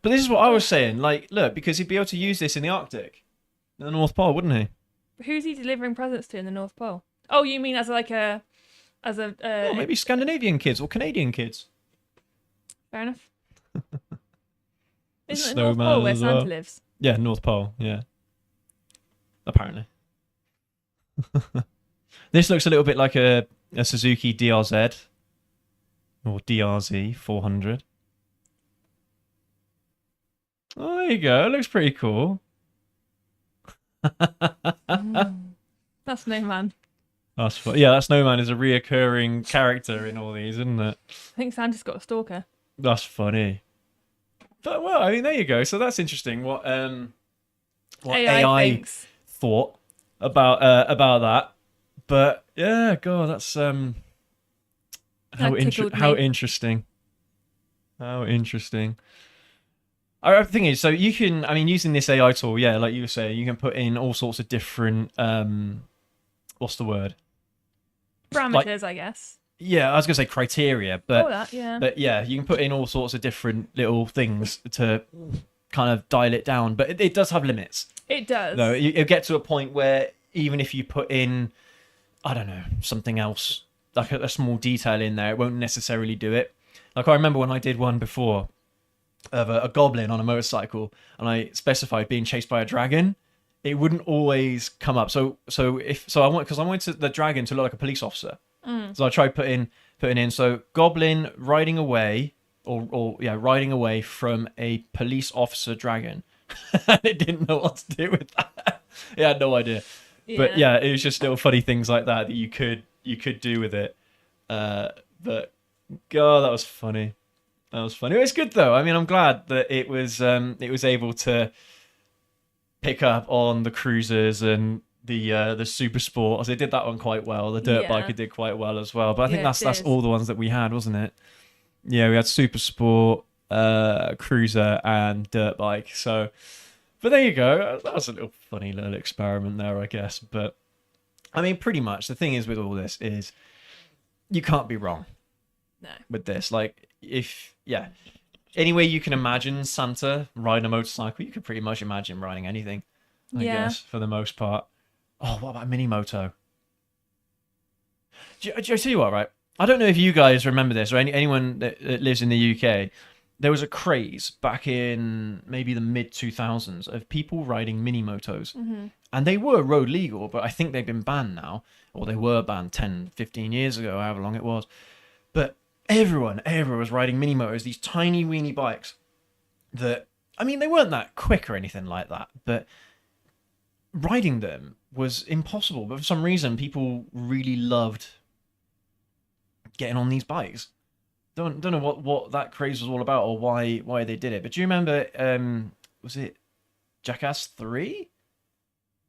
But this is what I was saying. Like, look, because he'd be able to use this in the Arctic, in the North Pole, wouldn't he? Who's he delivering presents to in the North Pole? Oh, you mean as a Or maybe Scandinavian kids or Canadian kids. fair enough. Isn't it snowman North Pole where as Santa well. lives? Yeah, North Pole. Yeah. Apparently. This looks a little bit like a Suzuki DRZ or DRZ 400. Oh, there you go. It looks pretty cool. That snowman. That's yeah, that snowman is a reoccurring character in all these, isn't it? I think Santa's got a stalker. That's funny. But well, I mean, there you go. So that's interesting. What AI AI thinks. thought about that. But yeah, God, that's That tickled how me. interesting. How interesting. Our thing is, so you can, I mean, using this AI tool, yeah, like you were saying, you can put in all sorts of different, what's the word? Parameters, I guess. Yeah, I was gonna say criteria, All that, yeah. but yeah, you can put in all sorts of different little things to kind of dial it down, but it does have limits. It does. No, you'll get to a point where even if you put in, I don't know, something else, like a small detail in there, it won't necessarily do it. Like I remember when I did one before of a goblin on a motorcycle, and I specified being chased by a dragon. It wouldn't always come up. So I wanted the dragon to look like a police officer. So I tried putting in goblin riding away riding away from a police officer dragon. And it didn't know what to do with that. It had no idea. Yeah. But yeah, it was just little funny things like that you could do with it. But God, that was funny. That was funny. It was good though. I mean, I'm glad that it was able to pick up on the cruisers and the super sport. They did that one quite well. The dirt bike it did quite well as well. But I think that's all the ones that we had, wasn't it? Yeah, we had super sport, cruiser, and dirt bike. So, but there you go. That was a little funny little experiment there, I guess. But I mean, pretty much the thing is with all this is you can't be wrong. No. With this, like any way you can imagine Santa riding a motorcycle, you could pretty much imagine riding anything. I guess for the most part. Oh, what about a mini moto? Do you tell you what, right? I don't know if you guys remember this or anyone that lives in the UK. There was a craze back in maybe the mid 2000s of people riding mini motos. And they were road legal, but I think they've been banned now, or they were banned 10, 15 years ago, however long it was. But everyone was riding mini motors, these tiny weeny bikes that, I mean, they weren't that quick or anything like that, but riding them was impossible. But for some reason, people really loved getting on these bikes. Don't know what that craze was all about or why they did it. But do you remember, was it Jackass 3?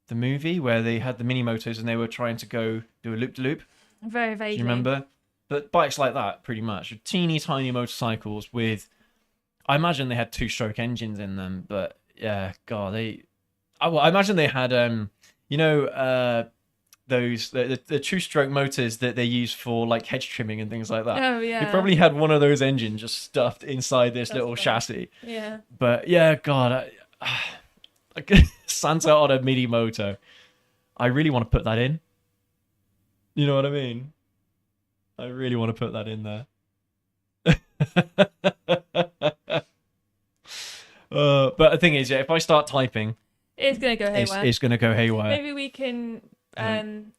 The movie where they had the mini motors and they were trying to go do a loop-de-loop? Very vaguely. Do you remember? But bikes like that, pretty much. Teeny tiny motorcycles with, I imagine they had 2-stroke engines in them, but yeah, God, I imagine they had, those, the 2-stroke motors that they use for like hedge trimming and things like that. Oh, yeah. They probably had one of those engines just stuffed inside this little chassis. Yeah. But yeah, God, Santa on a mini moto. I really want to put that in. You know what I mean? I really want to put that in there. But the thing is, if I start typing, It's going to go haywire. it's going to go haywire. Maybe we can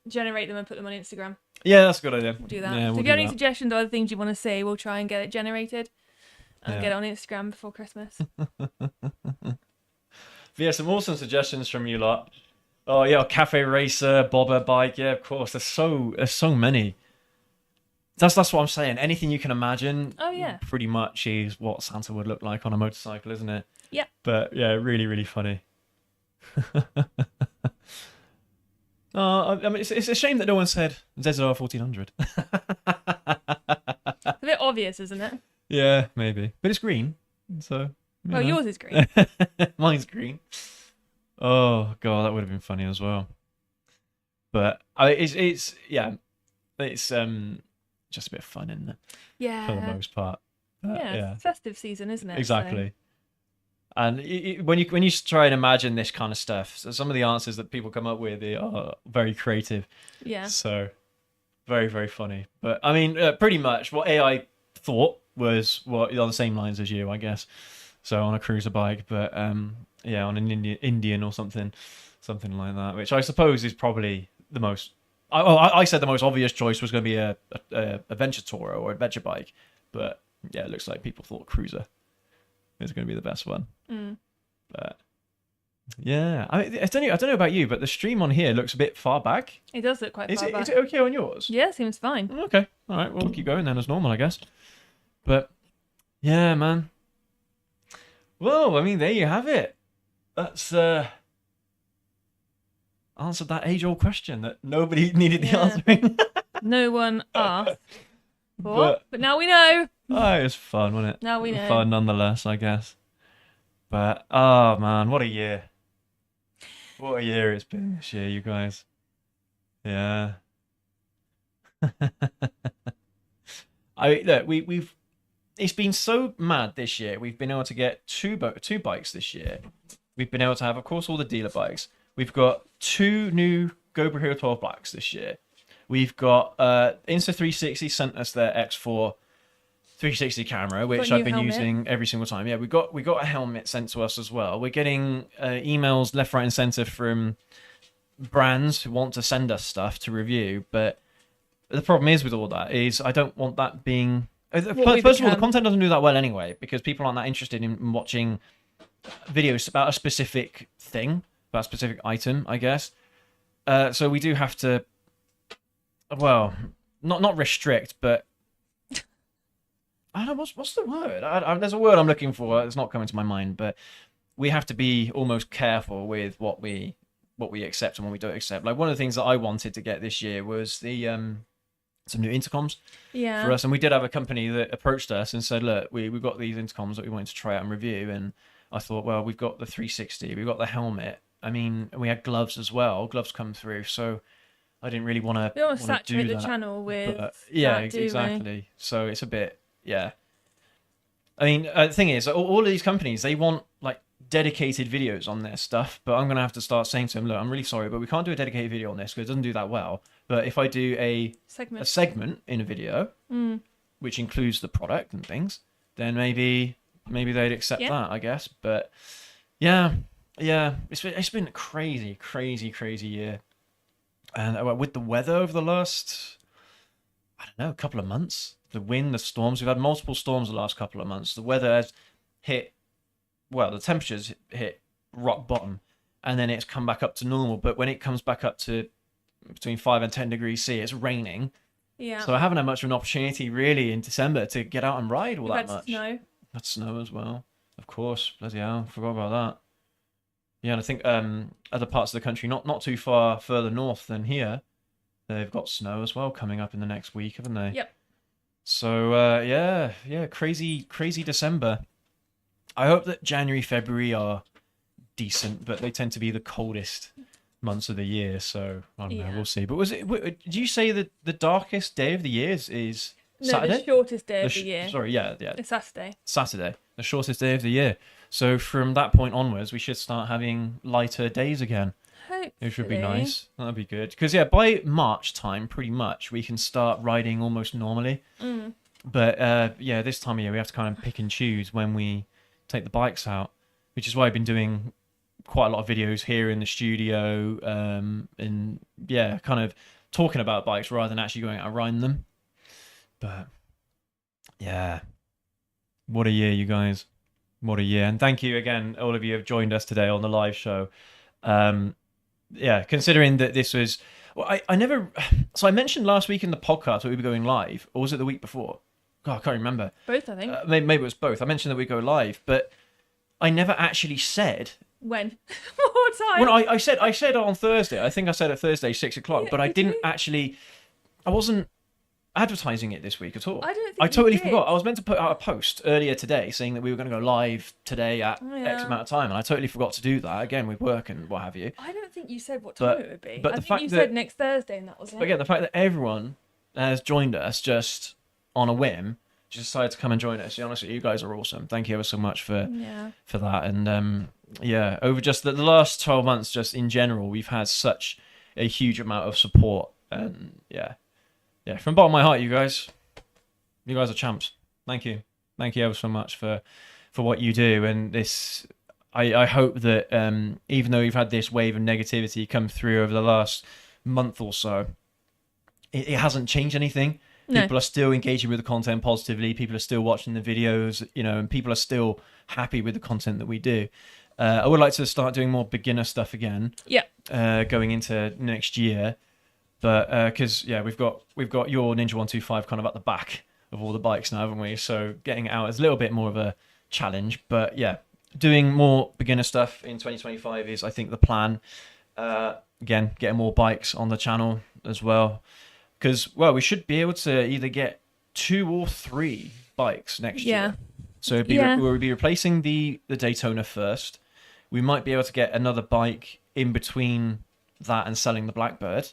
generate them and put them on Instagram. Yeah, that's a good idea. We'll do that. Yeah, So we'll if you do have any that. suggestions or other things you want to see, we'll try and get it generated and Yeah. get it on Instagram before Christmas. But yeah, some awesome suggestions from you lot. Oh yeah, Cafe Racer, Bobber Bike. Yeah, of course. There's so many. That's what I'm saying. Anything you can imagine. Oh, yeah. Pretty much is what Santa would look like on a motorcycle, isn't it? Yeah. But yeah, really, really funny. I mean, it's a shame that no one said ZZR 1400. It's a bit obvious, isn't it? Yeah, maybe, but it's green, so. Well, yours is green. Mine's green. Oh God, that would have been funny as well. But it's just a bit of fun, isn't it? Yeah. For the most part. Yeah, it's festive season, isn't it? Exactly. And when you try and imagine this kind of stuff, so some of the answers that people come up with are very creative. Yeah. So very, very funny. But I mean, pretty much what AI thought was on the same lines as you, I guess. So on a cruiser bike, but yeah, on an Indian or something like that, which I suppose is probably the most. I said the most obvious choice was going to be a adventure tourer or adventure bike, but yeah, it looks like people thought cruiser is going to be the best one. Mm. But Yeah, I don't know about you, but the stream on here looks a bit far back. It does look quite Is far it back. is it okay on yours? Yeah, seems fine. Okay, all right, we'll keep going then as normal, I guess. But yeah, man. Well, I mean, there you have it. That's answered that age-old question that nobody needed the Yeah. answering. No one asked for, But but now we know. it was fun, wasn't it? Now we know. Fun nonetheless, I guess. But oh man, what a year! What a year it's been this year, you guys. Yeah. I look, we've it's been so mad this year. We've been able to get two bikes this year. We've been able to have, of course, all the dealer bikes. We've got two new GoPro Hero 12 Blacks this year. We've got Insta360 sent us their X4 360 camera, which I've been helmet. using every single time. Yeah, we got a helmet sent to us as well. We're getting emails left, right, and center from brands who want to send us stuff to review. But the problem is with all that is I don't want that being. First of all, the content doesn't do that well anyway because people aren't that interested in watching videos about a specific thing, about a specific item, I guess. So we do have to, well, not restrict, but I don't know what's the word. There's a word I'm looking for. It's not coming to my mind, but we have to be almost careful with what we accept and what we don't accept. Like one of the things that I wanted to get this year was the some new intercoms for us, and we did have a company that approached us and said, look, we've got these intercoms that we wanted to try out and review. And I thought, well, we've got the 360, we've got the helmet, I mean, we had gloves as well. Gloves come through, so I didn't really want to. We don't want to saturate the channel with. Yeah, exactly. So it's a bit, yeah. I mean, the thing is, all of these companies, they want like dedicated videos on their stuff, but I'm gonna have to start saying to them, look, I'm really sorry, but we can't do a dedicated video on this because it doesn't do that well. But if I do a segment in a video, which includes the product and things, then maybe they'd accept that, I guess. But yeah, it's been a crazy year, and with the weather over the last, I don't know, couple of months, the wind, the storms, we've had multiple storms the last couple of months. The weather has hit, well, the temperatures hit rock bottom, and then it's come back up to normal. But when it comes back up to between 5 and 10 degrees C, it's raining. Yeah. So I haven't had much of an opportunity really in December to get out and ride all that much. Snow. Had snow as well, of course. Bloody hell, forgot about that. Yeah, and I think other parts of the country, not too far further north than here, they've got snow as well coming up in the next week, haven't they? Yep. So yeah, crazy December. I hope that January, February are decent, but they tend to be the coldest months of the year. So I don't know, we'll see. But did you say that the darkest day of the year is Saturday? No, the shortest day of the year. Sorry, yeah. It's Saturday. Saturday, the shortest day of the year. So from that point onwards, we should start having lighter days again. Hopefully. It should be nice. That'd be good. Because by March time, pretty much, we can start riding almost normally. But this time of year, we have to kind of pick and choose when we take the bikes out, which is why I've been doing quite a lot of videos here in the studio, and kind of talking about bikes rather than actually going out and riding them. But yeah, what a year, you guys. What a year. And thank you again, all of you have joined us today on the live show. Considering that this was, well, I never, so I mentioned last week in the podcast that we were going live, or was it the week before? God, I can't remember. Both, I think. Maybe it was both. I mentioned that we go live, but I never actually said when. What time? When I said on Thursday. I think I said it Thursday 6 o'clock, but I didn't actually. I wasn't advertising it this week at all. I totally forgot. I was meant to put out a post earlier today saying that we were going to go live today at X amount of time, and I totally forgot to do that. Again, with work and what have you. I don't think you said what time it would be. But I think you said next Thursday, and that was it. But yeah, the fact that everyone has joined us just on a whim, just decided to come and join us. Honestly, you guys are awesome. Thank you ever so much for that. And over just the last 12 months, just in general, we've had such a huge amount of support. And from the bottom of my heart, you guys are champs. Thank you ever so much for what you do. And this, I hope that even though we've had this wave of negativity come through over the last month or so, it hasn't changed anything. No. People are still engaging with the content positively. People are still watching the videos, and people are still happy with the content that we do. I would like to start doing more beginner stuff again. Yeah. Going into next year, but because we've got your Ninja 125 kind of at the back of all the bikes now, haven't we? So getting it out is a little bit more of a challenge. But yeah, doing more beginner stuff in 2025 is, I think, the plan. Again, getting more bikes on the channel as well, because we should be able to either get 2 or 3 bikes next year. So we'll be replacing the Daytona first. We might be able to get another bike in between that and selling the Blackbird,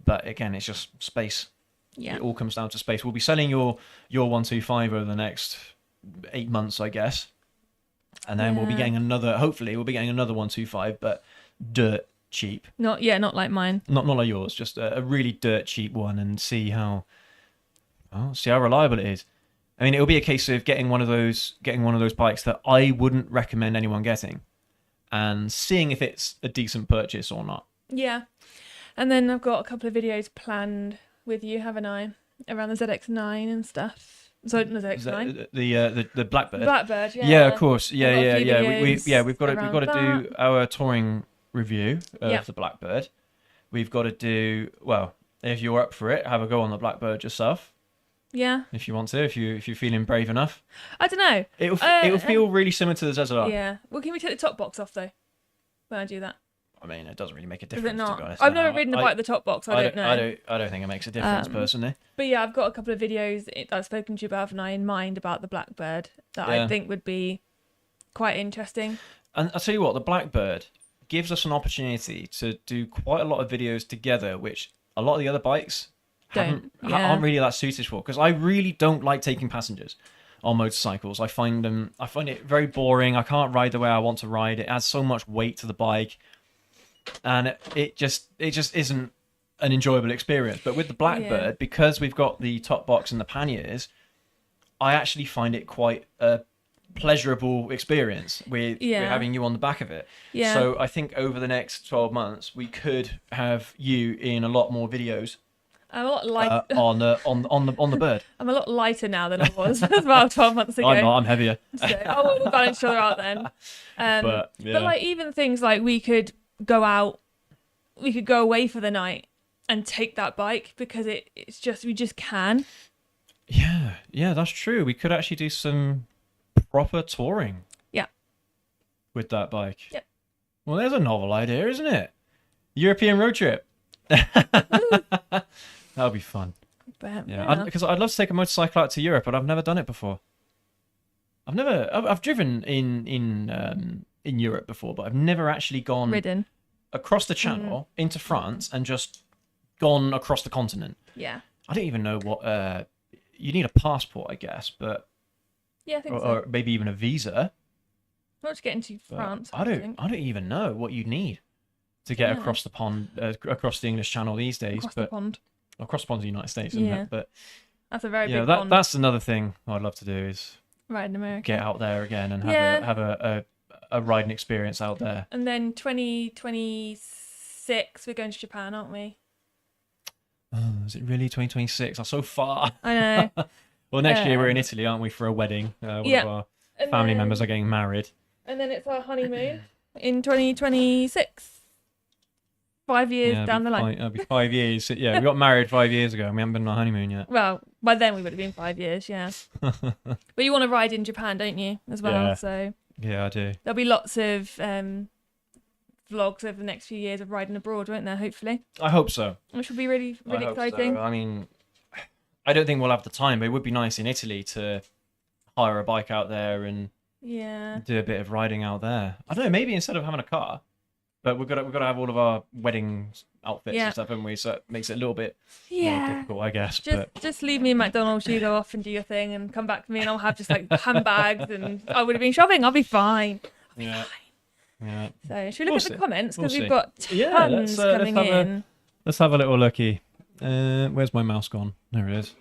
but again, it's just space. It all comes down to space. We'll be selling your 125 over the next 8 months, I guess, and then we'll be getting another. Hopefully, we'll be getting another 125, but dirt cheap. Not like mine. Not like yours. Just a really dirt cheap one, and see how reliable it is. I mean, it'll be a case of getting one of those bikes that I wouldn't recommend anyone getting, and seeing if it's a decent purchase or not. Yeah, and then I've got a couple of videos planned with you, haven't I, around the ZX9 and stuff. So the ZX9, the Blackbird. Blackbird, yeah. Yeah, of course. Yeah. We've got to do our touring review of the Blackbird. We've got to do, if you're up for it, have a go on the Blackbird yourself. Yeah. If you want to, if you're feeling brave enough. I don't know. It'll feel really similar to the ZZR. Yeah. Well, can we take the top box off though when I do that? I mean, it doesn't really make a difference. Does it not? To be honest. I've never ridden a bike with the top box. I don't know. I don't think it makes a difference personally. But yeah, I've got a couple of videos that I've spoken to you about, haven't I, in mind about the Blackbird that I think would be quite interesting. And I'll tell you what, the Blackbird gives us an opportunity to do quite a lot of videos together, which a lot of the other bikes aren't really that suited for. Because I really don't like taking passengers on motorcycles. I find it very boring. I can't ride the way I want to ride. It adds so much weight to the bike, and it just isn't an enjoyable experience. But with the Blackbird, because we've got the top box and the panniers, I actually find it quite a pleasurable experience with having you on the back of it. Yeah. So I think over the next 12 months we could have you in a lot more videos. I'm a lot lighter on the bird. I'm a lot lighter now than I was about 12 months ago. I'm not. I'm heavier. So, we'll balance each other out then. But like even things like we could go out, we could go away for the night and take that bike because it's just we just can. Yeah, that's true. We could actually do some proper touring. Yeah. With that bike. Yeah. Well, there's a novel idea, isn't it? European road trip. That'll be fun. Because I'd love to take a motorcycle out to Europe, but I've never done it before. I've driven in Europe before, but I've never actually ridden across the channel into France and just gone across the continent. Yeah. I don't even know what you need a passport, I guess, but yeah, I think so. Or maybe even a visa. Not to get into France. I don't even know what you need to get across the pond, across the English Channel these days. Across the pond to the United States, isn't it? But that's a very big pond. That's another thing I'd love to do is ride in America. Get out there again and have a riding experience out there. And then 2026, we're going to Japan, aren't we? Oh, is it really 2026? That's so far. I know. Well, next year we're in Italy, aren't we, for a wedding? One of our family members are getting married. And then it's our honeymoon in 2026. 5 years down the line. It'll be 5 years. Yeah, we got married 5 years ago and we haven't been on a honeymoon yet. Well, by then we would have been 5 years, yeah. But you want to ride in Japan, don't you, as well? Yeah. So yeah, I do. There'll be lots of vlogs over the next few years of riding abroad, won't there, hopefully? I hope so. Which will be really, really exciting. So. I mean, I don't think we'll have the time, but it would be nice in Italy to hire a bike out there and do a bit of riding out there. I don't know, maybe instead of having a car. But we've got to have all of our wedding outfits and stuff, haven't we? So it makes it a little bit more difficult, I guess. Just leave me in McDonald's, you go off and do your thing and come back to me and I'll have just like handbags and I would have been shopping. I'll be fine. Yeah. So should we look at the comments? Because we've got tons coming in. Let's have a little looky. Where's my mouse gone? There it is.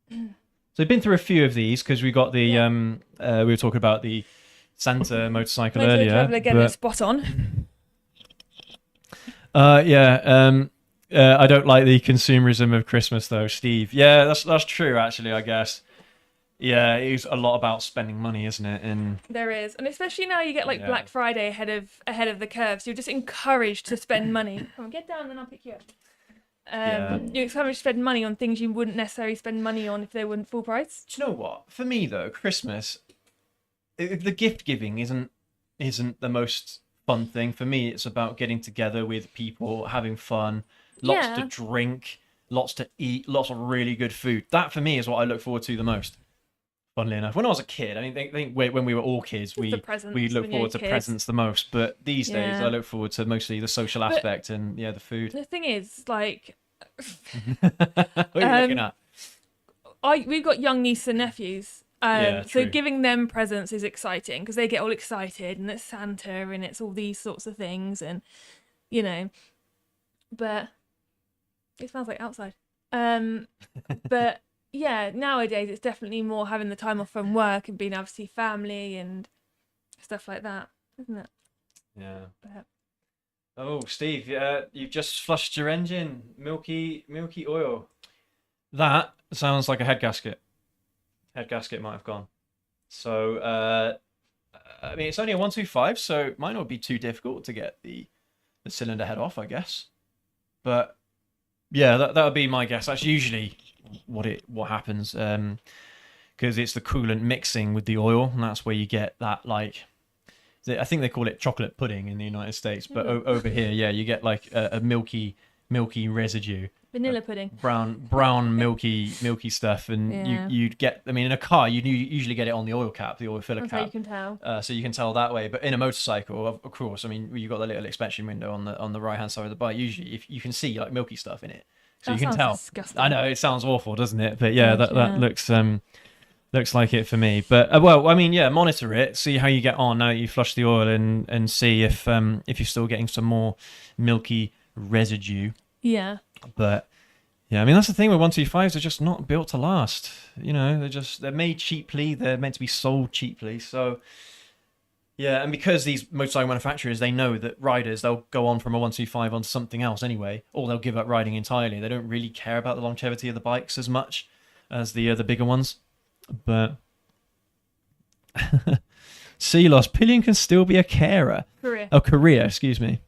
So we've been through a few of these because we got the we were talking about the Santa motorcycle earlier. Traveler getting it spot on. I don't like the consumerism of Christmas though, Steve. Yeah, that's true actually, I guess. Yeah, it's a lot about spending money, isn't it? And There is, and especially now you get like yeah, Black Friday ahead of the curve, so you're just encouraged to spend money. Come on, get down, then I'll pick you up. yeah. You're encouraged to spend money on things you wouldn't necessarily spend money on if they weren't full price. Do you know what? For me though, Christmas, the gift giving isn't the most fun thing. For me, it's about getting together with people, having fun, lots to Yeah, drink, lots to eat, lots of really good food. That for me is what I look forward to the most. Funnily enough, when I was a kid, I mean, think when we were all kids, just the we presents look when you're a forward to kid. presents the most. But these days, I Yeah, look forward to mostly the social but aspect and yeah, the food. the thing is, like, What are you looking um, at? we've got young nieces and nephews. Yeah, So true. giving them presents is exciting because they get all excited and it's Santa and it's all these sorts of things and you know, but it smells like outside. Um, but yeah, nowadays it's definitely more having the time off from work and being able to see family and stuff like that, isn't it? Yeah. But Oh, Steve, you've just flushed your engine. Milky oil. That sounds like a head gasket. Head gasket might have gone. So, I mean, it's only a 125, so it might not be too difficult to get the cylinder head off, I guess. But yeah, that would be my guess. That's usually what happens. Because it's the coolant mixing with the oil, and that's where you get that like. I think they call it chocolate pudding in the United States, but over here, yeah, you get like a milky residue, vanilla pudding. brown milky stuff, and Yeah, you'd get. I mean, in a car, you usually get it on the oil cap, the oil filler that's how you cap, can tell. so you can tell that way. But in a motorcycle, of course, I mean, you've got the little inspection window on the right hand side of the bike. Usually, if you can see like milky stuff in it, so That you can sounds tell. disgusting. I know it sounds awful, doesn't it? But yeah, that Yeah. looks like it for me. But well, I mean, yeah, monitor it, see how you get on now that you flush the oil, and see if you're still getting some more milky residue. Yeah. But yeah, I mean that's the thing with 125s, they're just not built to last. You know, they're made cheaply, they're meant to be sold cheaply. So yeah, and because these motorcycle manufacturers, they know that riders, they'll go on from a 125 on something else anyway, or they'll give up riding entirely. They don't really care about the longevity of the bikes as much as the bigger ones. But Sealos, Pillion can still be a carer. Career. Oh, career, excuse me.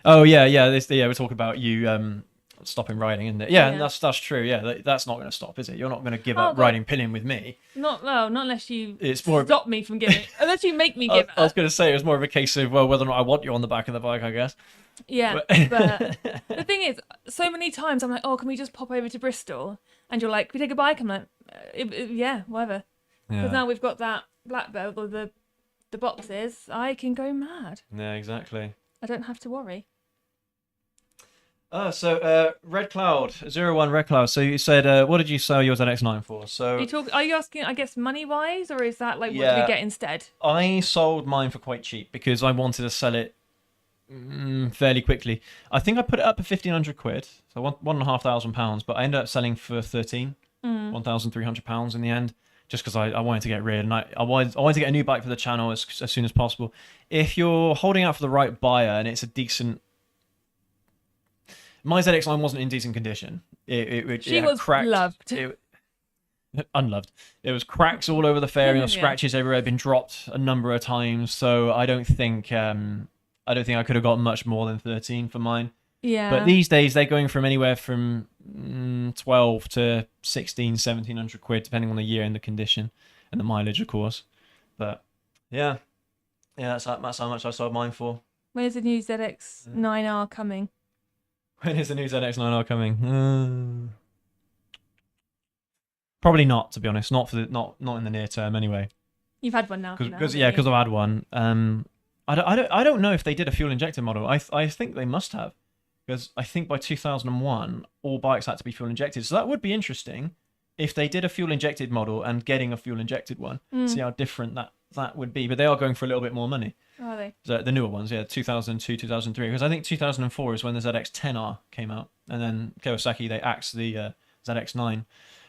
Oh yeah. We're talking about you stopping riding, isn't it? Yeah, Yeah. that's true. Yeah, that's not going to stop, is it? You're not going to give Oh, up God. riding Pillion with me. Not unless you It's more. stop me from giving. Unless you make me I give I was up. going to say it was more of a case of well, whether or not I want you on the back of the bike, I guess. Yeah, But the thing is, so many times I'm like, oh, can we just pop over to Bristol? And you're like, can we take a bike? I'm like, yeah, whatever. Because yeah, now we've got that black belt or the boxes, I can go mad. yeah, exactly. I don't have to worry. So Red Cloud 01 Red Cloud. So you said what did you sell your ZX9 for? So Are you asking, I guess, money wise, or is that like what do Yeah. we get instead? I sold mine for quite cheap because I wanted to sell it fairly quickly. I think I put it up at 1,500 quid, so £1,500, but I ended up selling for 1,300 pounds in the end, just because I wanted to get rid, and I wanted to get a new bike for the channel as soon as possible. If you're holding out for the right buyer and it's a decent, my ZX9 wasn't in decent condition. It She had was cracked. loved. Unloved. There was cracks all over the fairing, Yeah. scratches everywhere, had been dropped a number of times. So I don't think I could have got much more than 13 for mine. Yeah. But these days they're going from anywhere from 12 to 16, 1,700 quid, depending on the year and the condition and the mileage, of course. But yeah, that's how much I sold mine for. When is the new ZX9R coming? When is the new ZX9R coming? Probably not, to be honest. Not in the near term, anyway. You've had one now. Because I've had one. I don't know if they did a fuel injected model. I think they must have, because I think by 2001 all bikes had to be fuel injected. So that would be interesting if they did a fuel injected model and getting a fuel injected one. See how different that would be. But they are going for a little bit more money. Are they? The newer ones, yeah, 2002, 2003. Because I think 2004 is when the ZX10R came out, and then Kawasaki they axed the ZX9.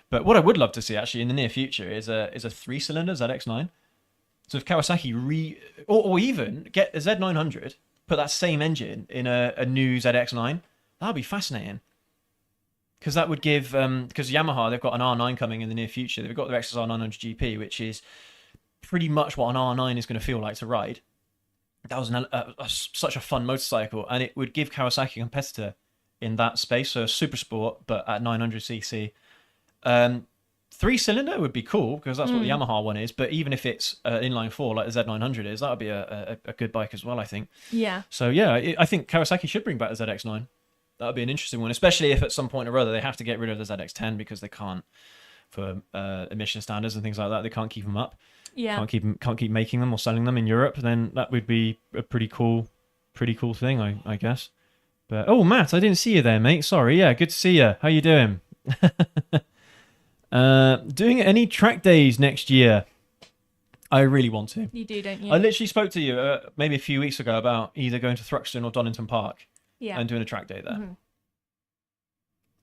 But what I would love to see actually in the near future is a 3-cylinder ZX9. So if Kawasaki or even get a Z900, put that same engine in a new ZX9, that would be fascinating. because that would give because Yamaha, they've got an R9 coming in the near future. They've got their XSR 900 GP, which is pretty much what an R9 is going to feel like to ride. That was such a fun motorcycle, and it would give Kawasaki a competitor in that space. So a super sport, but at 900cc. 3-cylinder would be cool because that's what the Yamaha one is. But even if it's inline four like the Z900 is, that would be a good bike as well, I think. Yeah. So yeah, I think Kawasaki should bring back the ZX9. That would be an interesting one, especially if at some point or other they have to get rid of the ZX10 because they can't, for emission standards and things like that, they can't keep them up. Yeah. Can't keep making them or selling them in Europe. Then that would be a pretty cool thing, I guess. But oh, Matt, I didn't see you there, mate. Sorry. Yeah, good to see you. How you doing? Doing any track days next year? I really want to. You do, don't you? I literally spoke to you maybe a few weeks ago about either going to Thruxton or Donington Park and doing a track day there. Mm-hmm.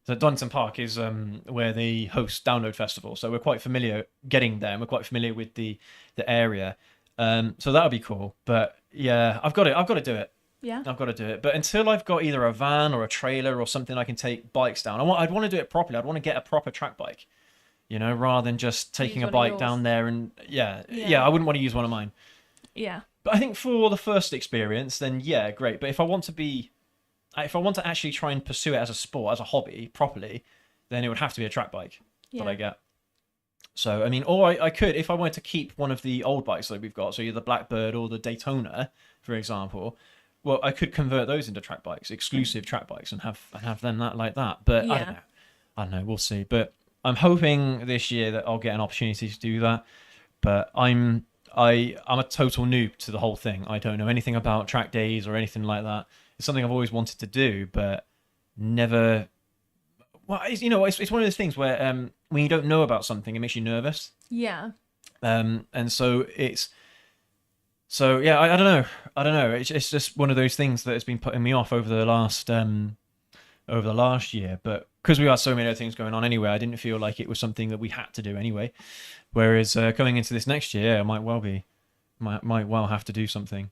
So Donington Park is where they host Download Festival, so we're quite familiar getting there, and we're quite familiar with the area. So that would be cool. But yeah, I've got to do it. Yeah, I've got to do it. But until I've got either a van or a trailer or something I can take bikes down, I'd want to do it properly. I'd want to get a proper track bike, rather than just taking a bike down there and yeah, I wouldn't want to use one of mine. Yeah. But I think for the first experience, then yeah, great. But if I want to actually try and pursue it as a sport, as a hobby properly, then it would have to be a track bike that I get. So, I mean, or I could, if I wanted to keep one of the old bikes that we've got, so either the Blackbird or the Daytona, for example, well, I could convert those into track bikes, exclusive track bikes, and have them like that. But I don't know, we'll see. But I'm hoping this year that I'll get an opportunity to do that. But I'm a total noob to the whole thing. I don't know anything about track days or anything like that. It's something I've always wanted to do, but never. Well, it's one of those things where when you don't know about something, it makes you nervous. Yeah. And so it's. So yeah, I don't know. It's just one of those things that has been putting me off over the last year. But because we had so many other things going on anyway, I didn't feel like it was something that we had to do anyway. Whereas coming into this next year, I might well have to do something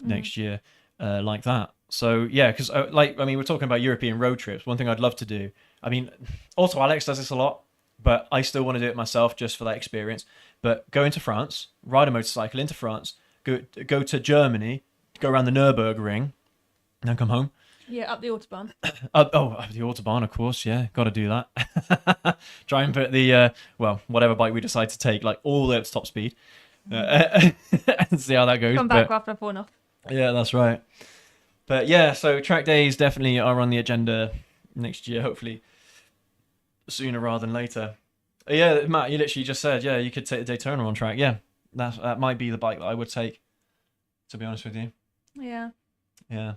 next year like that. So yeah, because we're talking about European road trips. One thing I'd love to do. I mean, also Alex does this a lot, but I still want to do it myself just for that experience. But go into France, ride a motorcycle into France, go to Germany, go around the Nürburgring, and then come home. Yeah, up the Autobahn. Up the Autobahn, of course. Yeah, got to do that. Try and put the whatever bike we decide to take, like all the way up to top speed, and see how that goes. Come back after I've fallen off. Yeah, that's right. But yeah, so track days definitely are on the agenda next year, hopefully sooner rather than later. Yeah, Matt, you literally just said, yeah, you could take the Daytona on track. Yeah, that might be the bike that I would take, to be honest with you. Yeah. Yeah.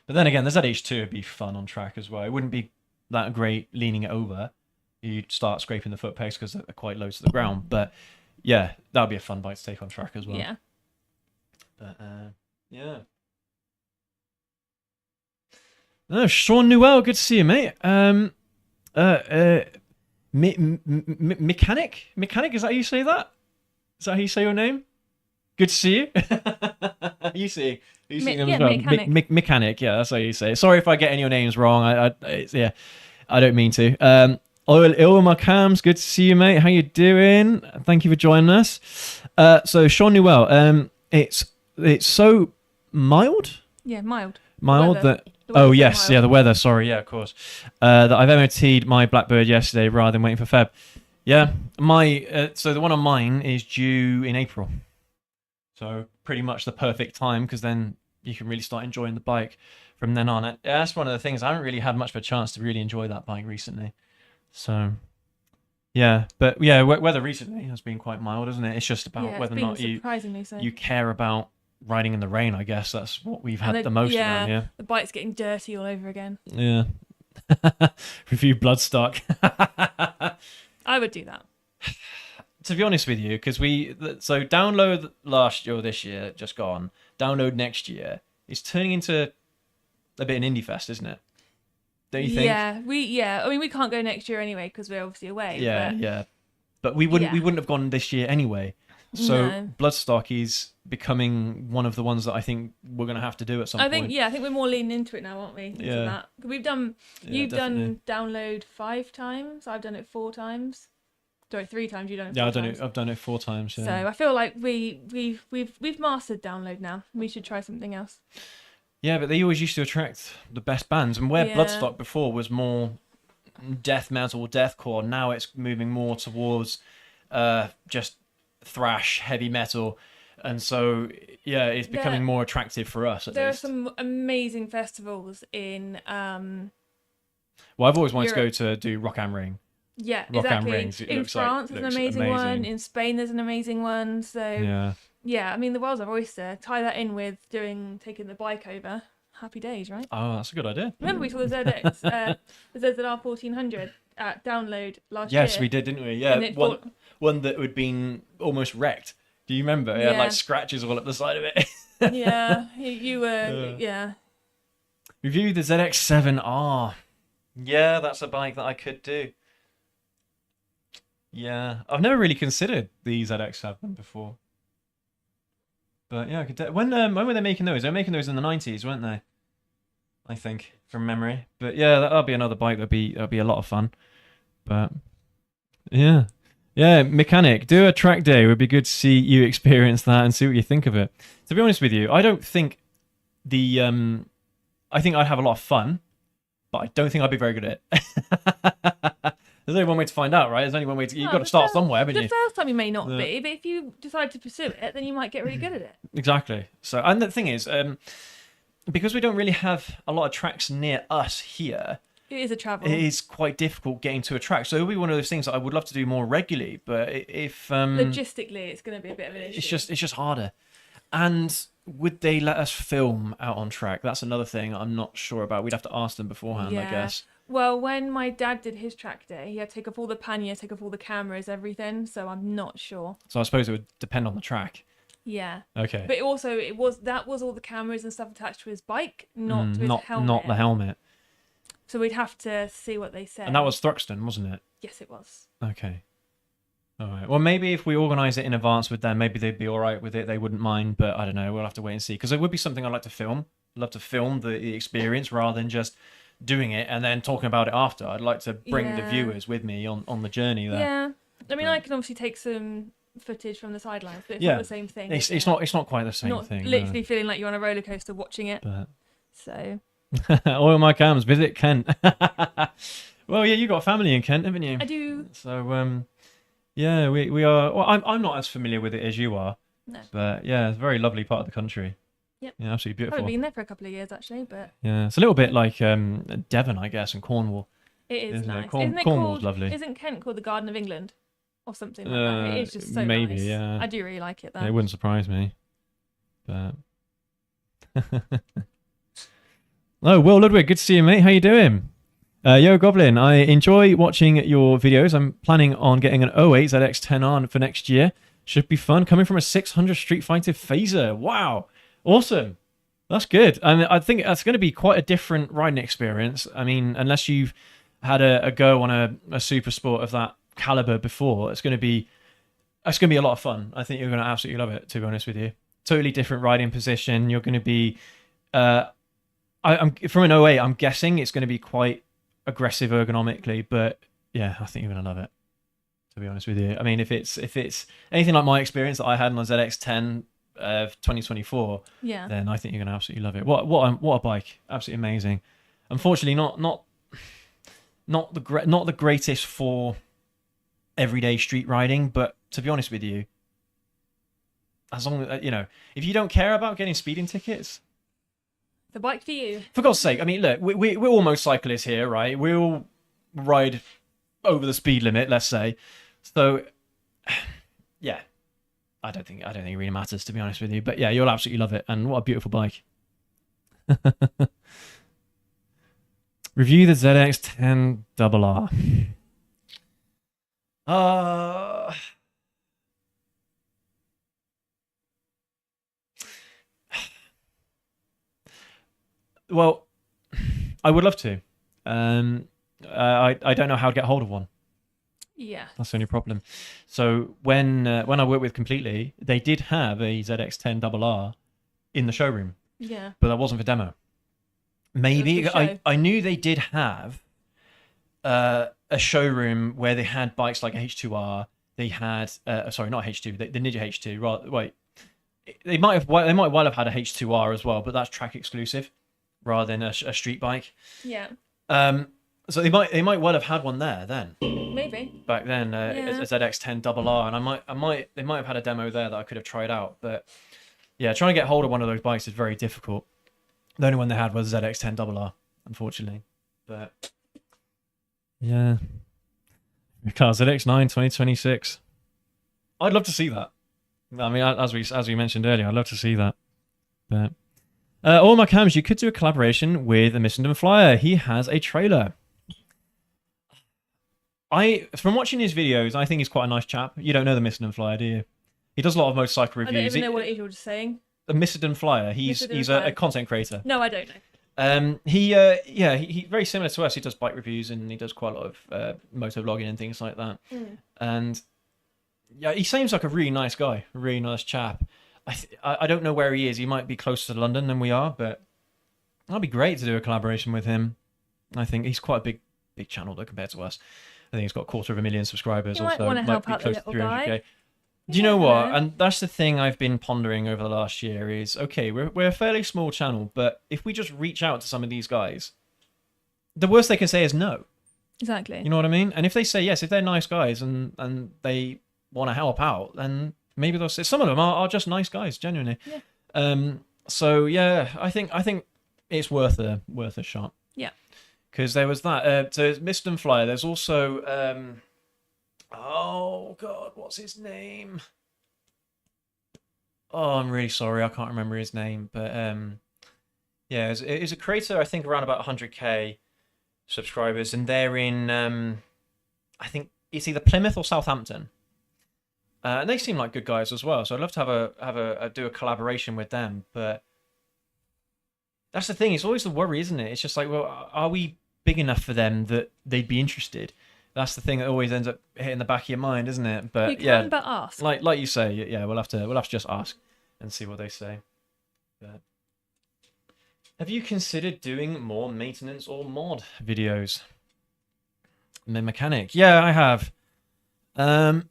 But then again, the ZH2 would be fun on track as well. It wouldn't be that great leaning it over. You'd start scraping the foot pegs because they're quite low to the ground. But yeah, that would be a fun bike to take on track as well. Yeah. But yeah. No, Sean Newell, good to see you, mate. Mechanic, is that how you say that? Is that how you say your name? Good to see you. You see them as well. Mechanic, yeah, that's how you say it. Sorry if I get any of your names wrong. I don't mean to. Ilma Cams, good to see you, mate. How you doing? Thank you for joining us. So Sean Newell, it's so mild. Yeah, mild. Mild that. Oh yes, yeah, the weather. Sorry, yeah, of course. That I've MOT'd my Blackbird yesterday rather than waiting for Feb. Yeah, so the one on mine is due in April. So pretty much the perfect time because then you can really start enjoying the bike from then on. And that's one of the things. I haven't really had much of a chance to really enjoy that bike recently. So yeah, but yeah, weather recently has been quite mild, isn't it? It's just about whether or not you care about riding in the rain. I guess that's what we've had the most around here. The bike's getting dirty all over again. Yeah. Review Bloodstock. I would do that. To be honest with you, because download last year or this year, just gone. Download next year. It's turning into a bit an indie fest, isn't it? Don't you think? Yeah, I mean, we can't go next year anyway because we're obviously away. Yeah. But we wouldn't have gone this year anyway. So No. Bloodstock is becoming one of the ones that I think we're going to have to do at some I point. think I think we're more leaning into it now, aren't we? Into Yeah. that. We've done. Yeah, You've definitely. done download 5 times. I've done it 4 times. Sorry, 3 times. You've done it 4 Yeah, times. I've done it 4 times. Yeah. So I feel like we've mastered download now. We should try something else. Yeah, but they always used to attract the best bands, and where Yeah. Bloodstock before was more death metal, deathcore, now it's moving more towards just thrash, heavy metal, and so yeah, it's becoming more attractive for us. There least. are some amazing festivals in. Well, I've always wanted Europe. to go to do Rock am Ring. Yeah, Rock am exactly. Rings. It In looks France, like, there's an amazing one. In Spain, there's an amazing one. So yeah, I mean, the world's our oyster. Tie that in with taking the bike over. Happy days, right? Oh, that's a good idea. Remember we saw the ZX, the ZZR 1400 at download last year. Yes, we did, didn't we? Yeah, one that had been almost wrecked. Do you remember? It had like scratches all up the side of it. Yeah, you were. Yeah. Review the ZX7R. Yeah, that's a bike that I could do. Yeah, I've never really considered the ZX7 before. But yeah, I could. When were they making those? They were making those in the 90s, weren't they? I think, from memory. But yeah, that'll be another bike that'll be a lot of fun. But yeah, mechanic, do a track day. It would be good to see you experience that and see what you think of it. To be honest with you, I don't think I think I'd have a lot of fun, but I don't think I'd be very good at it. There's only one way to find out, right? There's only one way to. You've got to start somewhere, haven't you? The first time you may not be, but if you decide to pursue it, then you might get really good at it. Exactly. So, and the thing is, because we don't really have a lot of tracks near us here, it is a travel. It is quite difficult getting to a track. So it'll be one of those things that I would love to do more regularly, but if logistically, it's going to be a bit of an issue. It's just harder. And would they let us film out on track? That's another thing I'm not sure about. We'd have to ask them beforehand, I guess. Well, when my dad did his track day, he had to take off all the panniers, take off all the cameras, everything. So I'm not sure. So I suppose it would depend on the track. Yeah. Okay. But it was all the cameras and stuff attached to his bike, not to his helmet. Not the helmet. So we'd have to see what they said. And that was Thruxton, wasn't it? Yes, it was. Okay. All right. Well, maybe if we organise it in advance with them, maybe they'd be all right with it. They wouldn't mind, but I don't know. We'll have to wait and see. Because it would be something I'd like to film. I'd love to film the experience rather than just doing it and then talking about it after. I'd like to bring the viewers with me on the journey there. Yeah. I mean, I can obviously take some footage from the sidelines, but it's not the same thing. It's not quite the same thing. Literally feeling like you're on a roller coaster watching it. But... So. Oil my cams. Visit Kent. Well, yeah, you got family in Kent, haven't you? I do. So yeah, we are. Well, I'm not as familiar with it as you are. No. But yeah, it's a very lovely part of the country. Yep. Yeah, absolutely beautiful. I've been there for a couple of years actually, but yeah, it's a little bit like Devon, I guess, and Cornwall. it is nice. Cornwall's lovely. Isn't Kent called the Garden of England or something like that? It is just so maybe, nice. yeah. I do really like it there. It wouldn't surprise me. But oh, Will Ludwig, good to see you, mate. How you doing? Yo Goblin, I enjoy watching your videos. I'm planning on getting an 08 ZX10R for next year. Should be fun. Coming from a 600 Street Fighter Phaser. Wow. Awesome. That's good. And I think that's going to be quite a different riding experience. I mean, unless you've had a go on a super sport of that caliber before, it's going to be a lot of fun. I think you're going to absolutely love it, to be honest with you. Totally different riding position. You're going to be... I'm from an 08, I'm guessing it's going to be quite aggressive ergonomically, but yeah, I think you're going to love it, to be honest with you. I mean, if it's anything like my experience that I had on a ZX10 of 2024, then I think you're going to absolutely love it. What a bike. Absolutely amazing. Unfortunately, not the greatest for everyday street riding, but to be honest with you, as long as if you don't care about getting speeding tickets, the bike for you. For God's sake, I mean, look, we're all motorcyclists here, right? We all ride over the speed limit, let's say. So, yeah, I don't think it really matters, to be honest with you. But yeah, you'll absolutely love it, and what a beautiful bike. Review the ZX10RR. Well, I would love to. I don't know how to get hold of one. Yeah. That's the only problem. So when I worked with Completely, they did have a ZX10RR in the showroom, Yeah. but that wasn't for demo. Maybe for show. I knew they did have a showroom where they had bikes like a H2R. They had sorry, not H2, the Ninja H2. Right, wait, they might well have had a H2R as well, but that's track exclusive rather than a street bike. Yeah. So they might well have had one there then. Maybe. Back then, Yeah. a ZX10RR, and they might have had a demo there that I could have tried out. But yeah, trying to get hold of one of those bikes is very difficult. The only one they had was ZX10RR, unfortunately. But yeah, car ZX9 2026. I'd love to see that. I mean, as we mentioned earlier, I'd love to see that. But all my cams, you could do a collaboration with a Missenden Flyer. He has a trailer. From watching his videos, I think he's quite a nice chap. You don't know the Missenden Flyer, do you? He does a lot of motorcycle reviews. I don't even know what it is you're just saying. The Missenden Flyer. He's a content creator. No, I don't know. He very similar to us. He does bike reviews and he does quite a lot of motor vlogging and things like that. And yeah, he seems like a really nice guy, a really nice chap. I don't know where he is. He might be closer to London than we are, but that'd be great to do a collaboration with him. I think he's quite a big channel though compared to us. I think he's got 250,000 subscribers. You might want to help out the little guy. Do you know what? And that's the thing I've been pondering over the last year is, okay, we're a fairly small channel, but if we just reach out to some of these guys, the worst they can say is no. Exactly. You know what I mean? And if they say yes, if they're nice guys and they want to help out, then maybe they'll say some of them are just nice guys, genuinely. Yeah. So yeah, I think it's worth a shot. Yeah. Because there was that. So Missenden Flyer. There's also oh god, what's his name? Oh, I'm really sorry, I can't remember his name. But yeah, it's a creator. I think around about 100k subscribers, and they're in I think it's either Plymouth or Southampton. And they seem like good guys as well. So I'd love to have do a collaboration with them. But that's the thing. It's always the worry, isn't it? It's just like, well, are we big enough for them that they'd be interested? That's the thing that always ends up hitting the back of your mind, isn't it? But you yeah, can but ask. Like you say, yeah, we'll have to just ask and see what they say. But have you considered doing more maintenance or mod videos? The mechanic, yeah, I have. The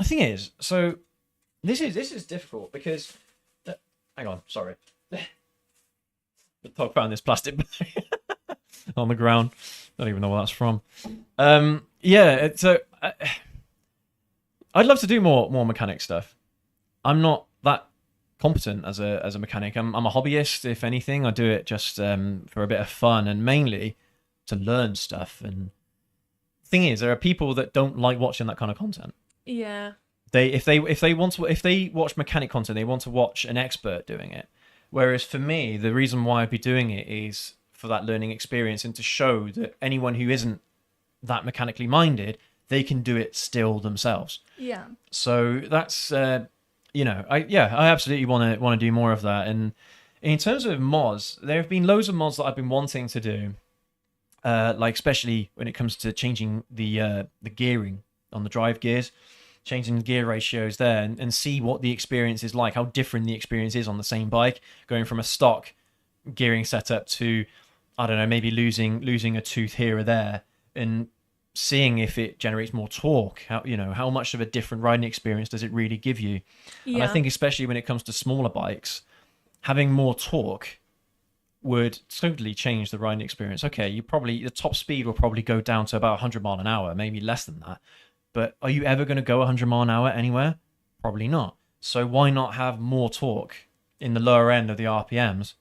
thing is, so this is difficult because hang on, sorry. The dog found this plastic bag on the ground. Don't even know what that's from. Yeah, so I'd love to do more mechanic stuff. I'm not that competent as a mechanic. I'm a hobbyist, if anything. I do it just for a bit of fun and mainly to learn stuff. And the thing is, there are people that don't like watching that kind of content. Yeah. If they watch mechanic content, they want to watch an expert doing it. Whereas for me, the reason why I'd be doing it is for that learning experience and to show that anyone who isn't that mechanically minded, they can do it still themselves. Yeah. So that's I absolutely want to do more of that. And in terms of mods, there have been loads of mods that I've been wanting to do, like especially when it comes to changing the gearing on the drive gears, changing the gear ratios there, and see what the experience is like, how different the experience is on the same bike, going from a stock gearing setup to, I don't know, maybe losing a tooth here or there, and seeing if it generates more torque. How much of a different riding experience does it really give you? Yeah. And I think especially when it comes to smaller bikes, having more torque would totally change the riding experience. Okay, the top speed will probably go down to about 100 mile an hour, maybe less than that. But are you ever going to go 100 mile an hour anywhere? Probably not. So why not have more torque in the lower end of the RPMs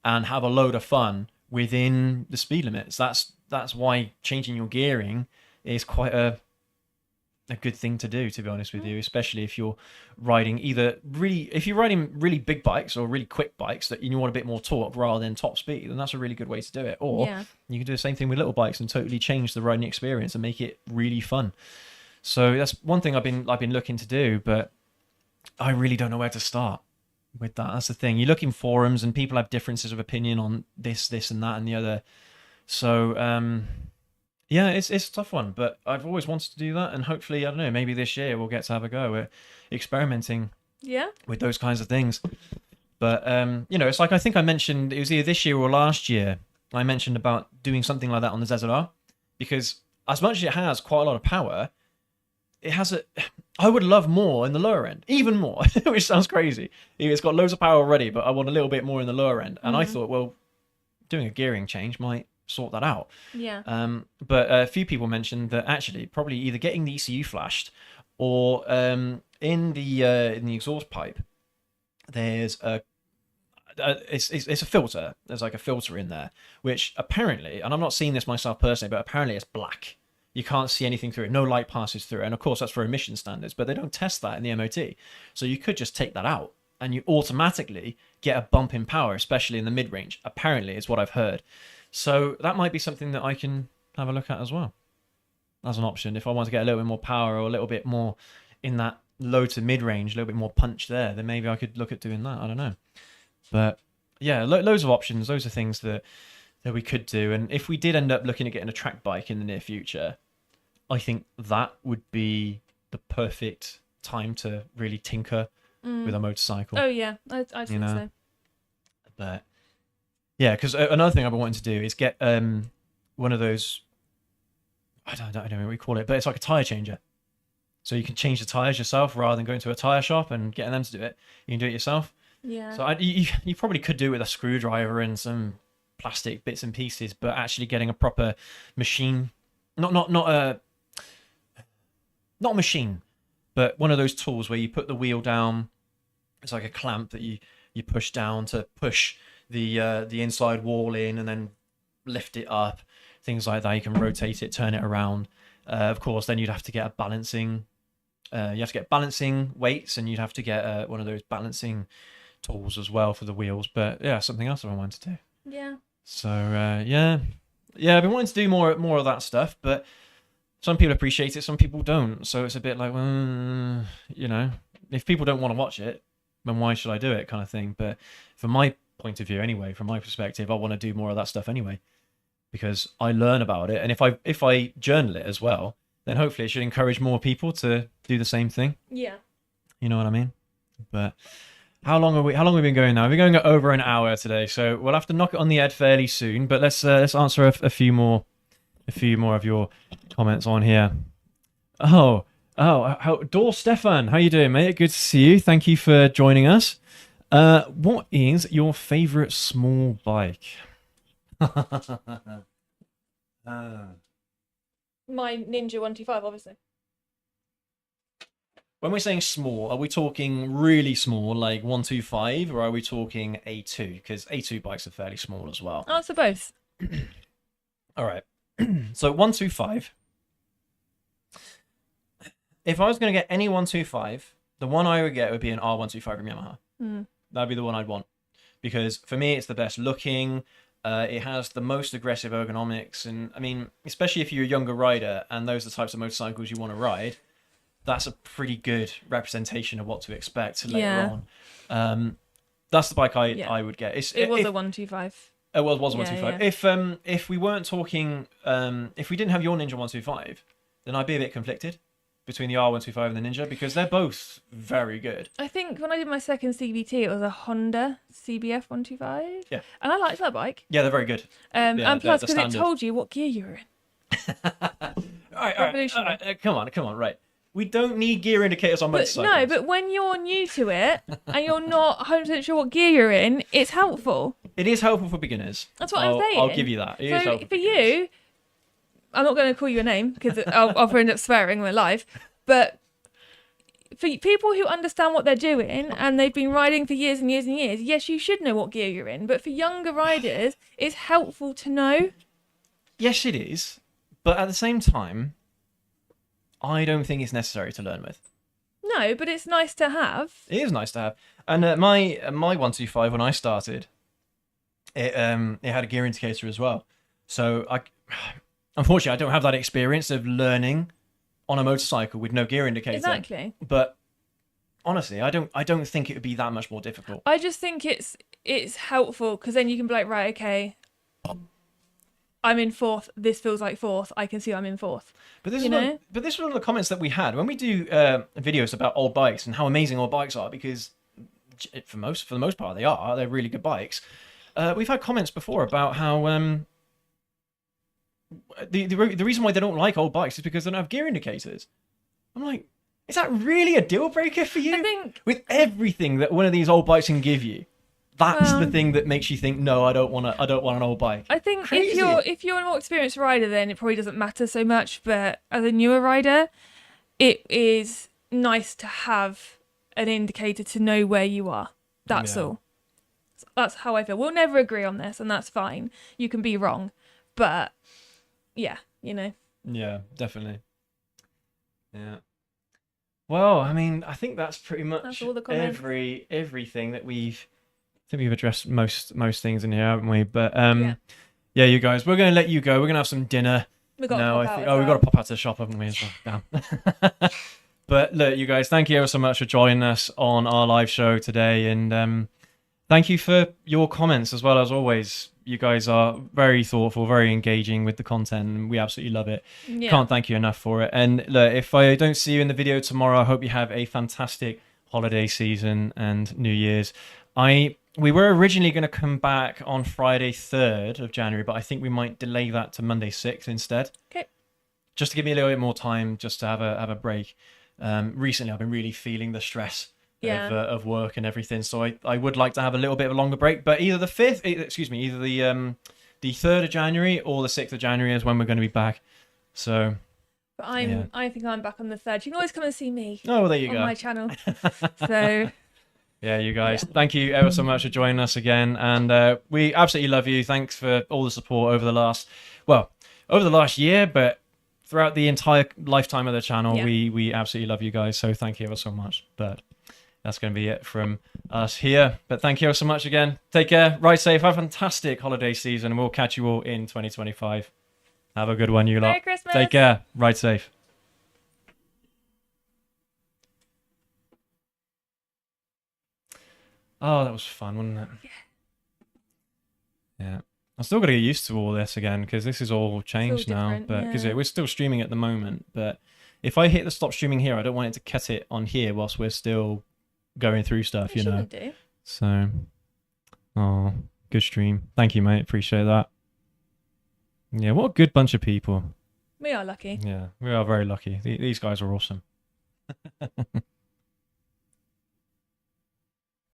and have a load of fun within the speed limits? That's why changing your gearing is quite a good thing to do, to be honest with you, especially if you're riding really big bikes or really quick bikes that you want a bit more torque rather than top speed, then that's a really good way to do it. Or you can do the same thing with little bikes and totally change the riding experience and make it really fun. So that's one thing I've been looking to do, but I really don't know where to start with that. That's the thing. You look in forums and people have differences of opinion on this and that and the other. So Yeah, it's a tough one, but I've always wanted to do that, and hopefully, I don't know, maybe this year we'll get to have a go at experimenting Yeah. with those kinds of things. But it's like I think I mentioned it was either this year or last year. I mentioned about doing something like that on the ZZR because as much as it has quite a lot of power, it has a. I would love more in the lower end, even more, which sounds crazy. It's got loads of power already, but I want a little bit more in the lower end. And I thought, well, doing a gearing change might sort that out. Yeah. But a few people mentioned that actually probably either getting the ECU flashed or in the exhaust pipe, there's it's a filter. There's like a filter in there, which apparently, and I'm not seeing this myself personally, but apparently it's black. You can't see anything through it. No light passes through it. And of course, that's for emission standards, but they don't test that in the MOT. So you could just take that out and you automatically get a bump in power, especially in the mid-range. Apparently, is what I've heard. So that might be something that I can have a look at as well. As an option. If I want to get a little bit more power or a little bit more in that low to mid-range, a little bit more punch there, then maybe I could look at doing that. I don't know. But yeah, loads of options. Those are things that we could do. And if we did end up looking at getting a track bike in the near future, I think that would be the perfect time to really tinker with a motorcycle. Oh yeah, I think so. But yeah, because another thing I've been wanting to do is get one of those. I don't know what we call it, but it's like a tire changer. So you can change the tires yourself rather than going to a tire shop and getting them to do it. You can do it yourself. Yeah. So you probably could do it with a screwdriver and some plastic bits and pieces, but actually getting a proper machine, not a machine, but one of those tools where you put the wheel down. It's like a clamp that you push down to push the inside wall in and then lift it up, things like that. You can rotate it, turn it around. Of course, then you'd have to get a balancing. You have to get balancing weights, and you'd have to get one of those balancing tools as well for the wheels. But yeah, something else that I wanted to do. Yeah. So yeah, I've been wanting to do more of that stuff, but some people appreciate it, some people don't. So it's a bit like, well, if people don't want to watch it, then why should I do it, kind of thing. But from my point of view, anyway, from my perspective, I want to do more of that stuff anyway, because I learn about it, and if I journal it as well, then hopefully it should encourage more people to do the same thing. Yeah. You know what I mean? But how long have we been going now? We're going at over an hour today, so we'll have to knock it on the head fairly soon. But let's answer a few more of your comments on here. Dor Stefan, how you doing, mate? Good to see you. Thank you for joining us. What is your favorite small bike? My Ninja 125, obviously. When we're saying small, are we talking really small, like 125, or are we talking A2? Because A2 bikes are fairly small as well. Answer both. All right. So 125. If I was going to get any 125, the one I would get would be an R125 from Yamaha. That'd be the one I'd want. Because for me, it's the best looking. It has the most aggressive ergonomics. And I mean, especially if you're a younger rider and those are the types of motorcycles you want to ride, that's a pretty good representation of what to expect later on. That's the bike I would get. It was a 125. It was a 125. Yeah. If we weren't talking, if we didn't have your Ninja 125, then I'd be a bit conflicted between the R125 and the Ninja, because they're both very good. I think when I did my second CVT, it was a Honda CBF 125. Yeah. And I liked that bike. Yeah, they're very good. And plus, because it told you what gear you were in. All right. Come on, right. We don't need gear indicators on motorcycles. No, but when you're new to it and you're not 100% sure what gear you're in, it's helpful. It is helpful for beginners. That's what I'm saying. I'll give you that. It is helpful for you, I'm not going to call you a name because I'll end up swearing when we're live. But for people who understand what they're doing and they've been riding for years and years and years, yes, you should know what gear you're in. But for younger riders, it's helpful to know. Yes, it is. But at the same time, I don't think it's necessary to learn with. No, but it's nice to have. It is nice to have. And my 125, when I started, it had a gear indicator as well. So unfortunately, I don't have that experience of learning on a motorcycle with no gear indicator. Exactly. But honestly, I don't think it would be that much more difficult. I just think it's helpful because then you can be like, right, okay, I'm in fourth. This feels like fourth. I can see I'm in fourth. But this You is know? but this was one of the comments that we had when we do videos about old bikes and how amazing old bikes are, because for the most part they're really good bikes. We've had comments before about how the reason why they don't like old bikes is because they don't have gear indicators. I'm like, is that really a deal breaker for you? I think With everything that one of these old bikes can give you, that's the thing that makes you think, no, I don't want an old bike. I think Crazy. if you're a more experienced rider, then it probably doesn't matter so much. But as a newer rider, it is nice to have an indicator to know where you are. That's all. That's how I feel. We'll never agree on this, and that's fine. You can be wrong, but yeah, you know. Yeah, definitely. Yeah. Well, I mean, I think that's pretty much all the comments. everything that we've addressed most things in here, haven't we? But yeah, you guys, we're gonna let you go. We're gonna have some dinner. We got No, to pop out as we've got well. to pop out to the shop, haven't we? As well? Damn. But look, you guys, thank you ever so much for joining us on our live show today, and thank you for your comments as well. As always, you guys are very thoughtful, very engaging with the content, and we absolutely love it. Yeah. Can't thank you enough for it. And look, if I don't see you in the video tomorrow, I hope you have a fantastic holiday season and New Year's. We were originally going to come back on Friday 3rd of January, but I think we might delay that to Monday 6th instead. Okay. Just to give me a little bit more time, just to have a break. Recently, I've been really feeling the stress of work and everything, so I would like to have a little bit of a longer break. But either the 3rd of January or the 6th of January is when we're going to be back. So. But I think I'm back on the 3rd. You can always come and see me. Oh, well, there you on go. My channel. So. Yeah, you guys, thank you ever so much for joining us again, and we absolutely love you. Thanks for all the support over the last year, but throughout the entire lifetime of the channel. We absolutely love you guys, so thank you ever so much. But that's going to be it from us here. But thank you ever so much again. Take care, ride safe, have a fantastic holiday season, and we'll catch you all in 2025. Have a good one, you lot. Merry Christmas. Take care, ride safe. Oh, that was fun, wasn't it? Yeah. I'm still got to get used to all this again, because this is all changed now. But because we're still streaming at the moment. But if I hit the stop streaming here, I don't want it to cut it on here whilst we're still going through stuff, you know. Do. So, oh, good stream. Thank you, mate. Appreciate that. Yeah, what a good bunch of people. We are lucky. Yeah, we are very lucky. These guys are awesome.